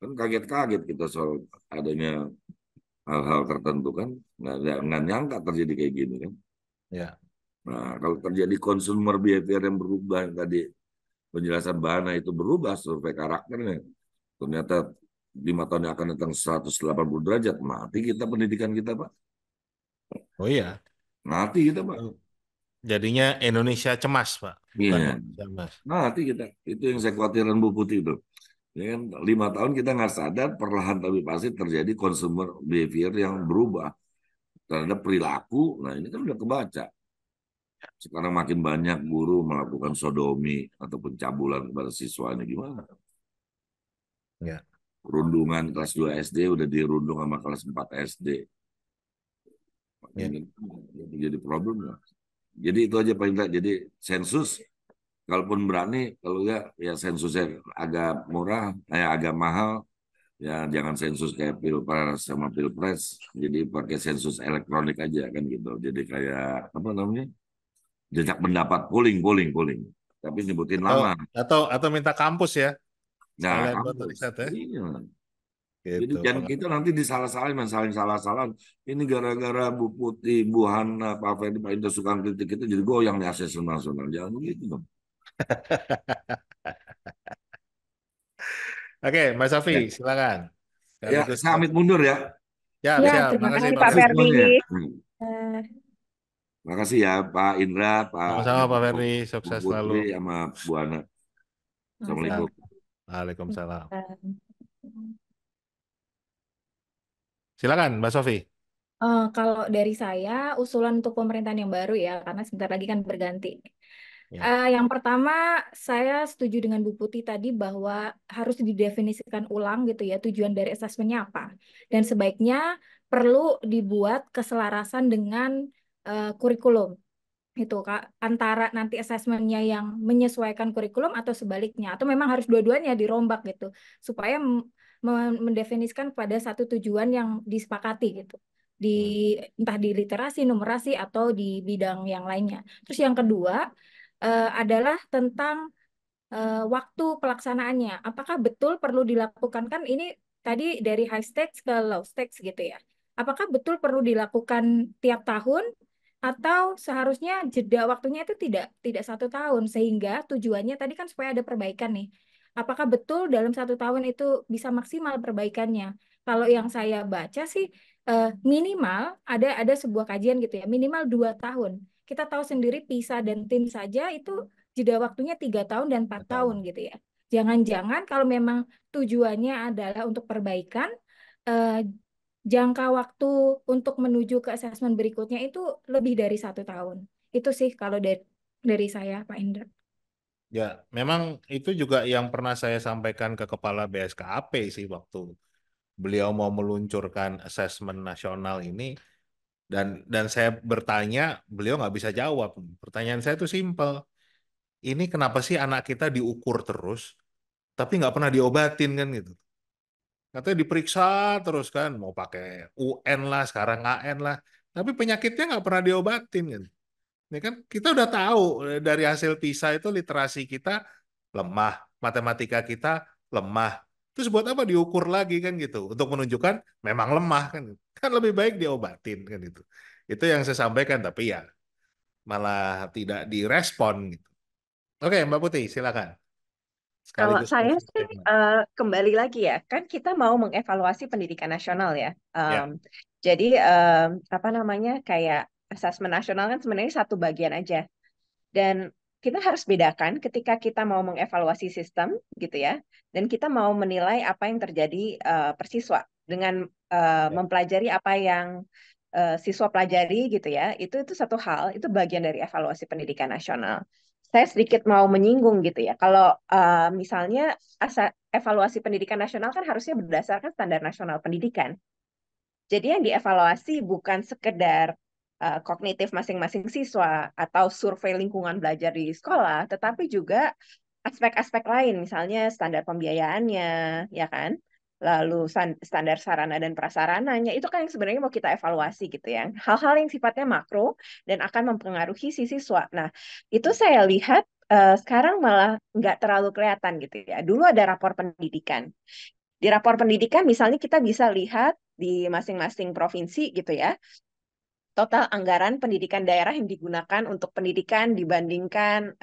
Kan kaget-kaget kita soal adanya hal-hal tertentu kan. Nggak nyangka terjadi kayak gini kan. Ya. Nah kalau terjadi consumer behavior yang berubah yang tadi penjelasan Bahana itu berubah survei karakternya. Ternyata 5 tahun yang akan datang 180 derajat. Mati kita pendidikan kita Pak. Oh iya. Mati kita Pak. Jadinya Indonesia cemas, Pak. Bukan Iya. Indonesia cemas. Mati kita. Itu yang saya khawatirkan Bu Putih itu. Ya kan, 5 tahun kita nggak sadar, perlahan tapi pasti terjadi consumer behavior yang berubah terhadap perilaku. Nah ini kan udah kebaca. Sekarang makin banyak guru melakukan sodomi atau pencabulan kepada siswanya gimana? Ya. Perundungan kelas 2 SD udah dirundung sama kelas 4 SD. Ya. Ini jadi problem lah. Jadi itu aja Pak Indra. Jadi sensus, kalaupun berani, kalau ya sensusnya agak murah, agak mahal, ya jangan sensus kayak pilpres sama pilpres. Jadi pakai sensus elektronik aja kan gitu. Jadi kayak apa namanya? Jejak pendapat polling. Tapi nyebutin Atau lama. atau minta kampus ya. Nah, Sekalian buat kampus. riset ya. Iya. Jadi Gitu, jangan Pak. kita nanti disalah-salahin, saling salah-salahan. Ini gara-gara Bu Putih, Bu Hana, Pak Ferdi, Pak Indra suka kritik kita jadi goyang di asesmen nasional. Jangan begitu dong. Oke, Mas Safi, Ya, silakan. ya Sekaligus saya amit mundur ya. siap, Ya, siap. terima Makasih kasih Pak Pak Makasih Ferdi. Ferdi. semuanya. Eh, Makasih ya Pak Indra, Pak Sama-sama Pak Ferdi, Bu sukses selalu. Putri, sama Bu Hana. Sama-sama. Assalamualaikum. Waalaikumsalam. eh, Silakan, Mbak Sofi. Kalau dari saya, usulan untuk pemerintahan yang baru ya, karena sebentar lagi kan berganti. Ya. Yang pertama, saya setuju dengan Bu Putih tadi bahwa harus didefinisikan ulang gitu ya, tujuan dari asesmennya apa. Dan sebaiknya perlu dibuat keselarasan dengan kurikulum. Itu Kak, antara nanti asesmennya yang menyesuaikan kurikulum atau sebaliknya. Atau memang harus dua-duanya dirombak gitu, supaya mendefinisikan pada satu tujuan yang disepakati gitu. Di Hmm. entah di literasi, numerasi, atau di bidang yang lainnya. Terus yang kedua adalah tentang waktu pelaksanaannya. Apakah betul perlu dilakukan? Kan ini tadi dari high stakes ke low stakes gitu ya. Apakah betul perlu dilakukan tiap tahun atau seharusnya jeda waktunya itu tidak 1 tahun sehingga tujuannya tadi kan supaya ada perbaikan nih. Apakah betul dalam 1 tahun itu bisa maksimal perbaikannya? Kalau yang saya baca sih minimal ada sebuah kajian gitu ya, minimal 2 tahun. Kita tahu sendiri PISA dan TIM saja itu jeda waktunya 3 tahun dan 4 tahun Betul. gitu ya. Jangan-jangan kalau memang tujuannya adalah untuk perbaikan, eh, jangka waktu untuk menuju ke asesmen berikutnya itu lebih dari 1 tahun. Itu sih kalau dari saya, Pak Indra. Ya, memang itu juga yang pernah saya sampaikan ke Kepala BSKAP sih waktu beliau mau meluncurkan asesmen nasional ini dan saya bertanya, beliau nggak bisa jawab. Pertanyaan saya itu simpel. Ini kenapa sih anak kita diukur terus, tapi nggak pernah diobatin kan gitu? Katanya diperiksa terus kan, mau pakai UN lah, sekarang AN lah, tapi penyakitnya nggak pernah diobatin kan? Ini kan kita udah tahu dari hasil PISA itu literasi kita lemah, matematika kita lemah. Terus buat apa diukur lagi kan gitu? Untuk menunjukkan memang lemah kan? Kan lebih baik diobatin kan itu. Itu yang saya sampaikan, tapi ya malah tidak direspon gitu. Oke, Mbak Putih, silakan. Kalau Sekaligus saya closing sih statement. kembali lagi ya, kan kita mau mengevaluasi pendidikan nasional ya. Ya, Jadi apa namanya kayak asesmen nasional kan sebenarnya satu bagian aja. Dan kita harus bedakan ketika kita mau mengevaluasi sistem gitu ya, dan kita mau menilai apa yang terjadi persiswa dengan ya, mempelajari apa yang siswa pelajari gitu ya. Itu satu hal, itu bagian dari evaluasi pendidikan nasional. Saya sedikit mau menyinggung gitu ya. Kalau misalnya evaluasi pendidikan nasional kan harusnya berdasarkan standar nasional pendidikan. Jadi yang dievaluasi bukan sekedar kognitif masing-masing siswa atau survei lingkungan belajar di sekolah, tetapi juga aspek-aspek lain, misalnya standar pembiayaannya, ya kan? Lalu standar sarana dan prasarananya, itu kan yang sebenarnya mau kita evaluasi gitu ya. Hal-hal yang sifatnya makro dan akan mempengaruhi si siswa. Nah, itu saya lihat sekarang malah nggak terlalu kelihatan gitu ya. Dulu ada rapor pendidikan. Di rapor pendidikan misalnya kita bisa lihat di masing-masing provinsi gitu ya, total anggaran pendidikan daerah yang digunakan untuk pendidikan dibandingkan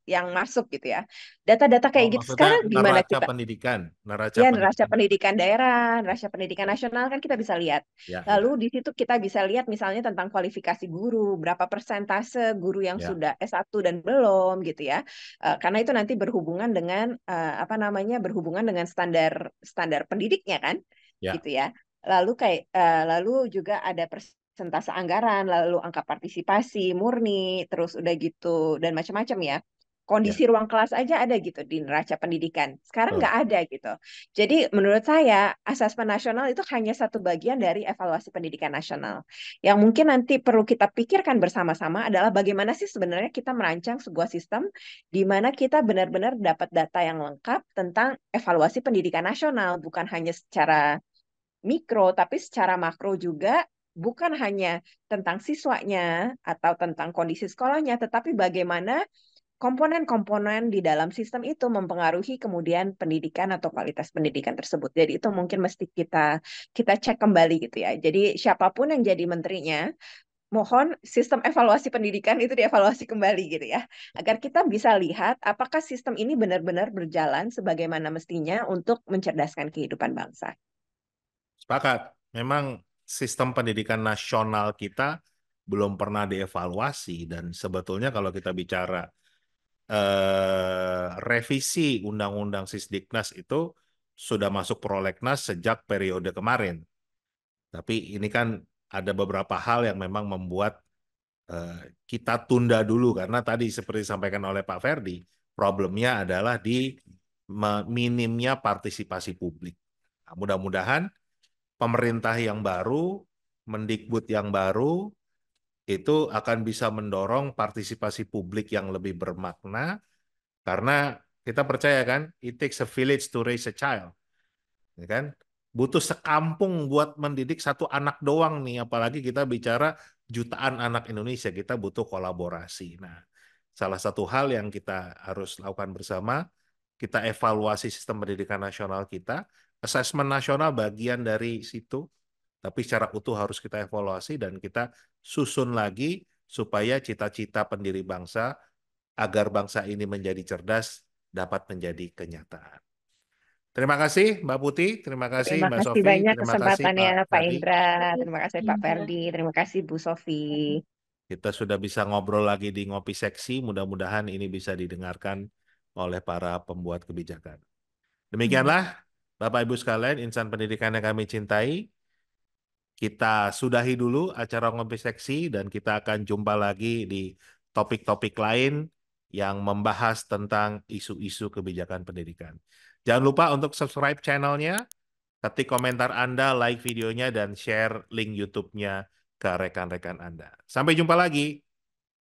yang masuk gitu ya. Data-data Oh, kayak gitu maksudnya sekarang di mana neraca kita? pendidikan, neraca Ya, neraca pendidikan. pendidikan daerah, neraca pendidikan nasional kan kita bisa lihat. Ya, Lalu ya, di situ kita bisa lihat misalnya tentang kualifikasi guru, berapa persentase guru yang ya, sudah S1 dan belum gitu ya. Karena itu nanti berhubungan dengan apa namanya? Berhubungan dengan standar standar pendidiknya kan, ya, gitu ya. Lalu juga ada persentase anggaran, lalu angka partisipasi murni, terus udah gitu dan macam-macam ya. ya, Kondisi ruang kelas aja ada gitu di neraca pendidikan. Sekarang betul. nggak ada gitu. Jadi menurut saya asesmen nasional itu hanya satu bagian dari evaluasi pendidikan nasional. Yang mungkin nanti perlu kita pikirkan bersama-sama adalah bagaimana sih sebenarnya kita merancang sebuah sistem di mana kita benar-benar dapat data yang lengkap tentang evaluasi pendidikan nasional, bukan hanya secara mikro, tapi secara makro juga, bukan hanya tentang siswanya atau tentang kondisi sekolahnya, tetapi bagaimana komponen-komponen di dalam sistem itu mempengaruhi kemudian pendidikan atau kualitas pendidikan tersebut. Jadi itu mungkin mesti kita kita cek kembali gitu ya. Jadi siapapun yang jadi menterinya, mohon sistem evaluasi pendidikan itu dievaluasi kembali gitu ya. Agar kita bisa lihat apakah sistem ini benar-benar berjalan sebagaimana mestinya untuk mencerdaskan kehidupan bangsa. Sepakat. Memang sistem pendidikan nasional kita belum pernah dievaluasi dan sebetulnya kalau kita bicara revisi Undang-Undang Sisdiknas itu sudah masuk prolegnas sejak periode kemarin. Tapi ini kan ada beberapa hal yang memang membuat kita tunda dulu karena tadi seperti disampaikan oleh Pak Ferdi, problemnya adalah di minimnya partisipasi publik. Nah, mudah-mudahan pemerintah yang baru, Mendikbud yang baru, itu akan bisa mendorong partisipasi publik yang lebih bermakna, karena kita percaya kan, it takes a village to raise a child. Ya kan? Butuh sekampung buat mendidik satu anak doang nih, apalagi kita bicara jutaan anak Indonesia, kita butuh kolaborasi. Nah, salah satu hal yang kita harus lakukan bersama, kita evaluasi sistem pendidikan nasional kita, asesmen nasional bagian dari situ, tapi secara utuh harus kita evaluasi dan kita susun lagi supaya cita-cita pendiri bangsa agar bangsa ini menjadi cerdas dapat menjadi kenyataan. Terima kasih Mbak Putih, terima kasih Terima Mbak kasih Sofi, banyak terima kasih kesempatannya Pak Pak Ferdi. Indra, terima kasih Pak Indra. Ferdi, terima kasih Bu Sofi. Kita sudah bisa ngobrol lagi di Ngopi Seksi, mudah-mudahan ini bisa didengarkan oleh para pembuat kebijakan. Demikianlah Bapak Ibu sekalian, insan pendidikan yang kami cintai. Kita sudahi dulu acara Ngopi Seksi dan kita akan jumpa lagi di topik-topik lain yang membahas tentang isu-isu kebijakan pendidikan. Jangan lupa untuk subscribe channelnya, ketik komentar Anda, like videonya, dan share link YouTube-nya ke rekan-rekan Anda. Sampai jumpa lagi.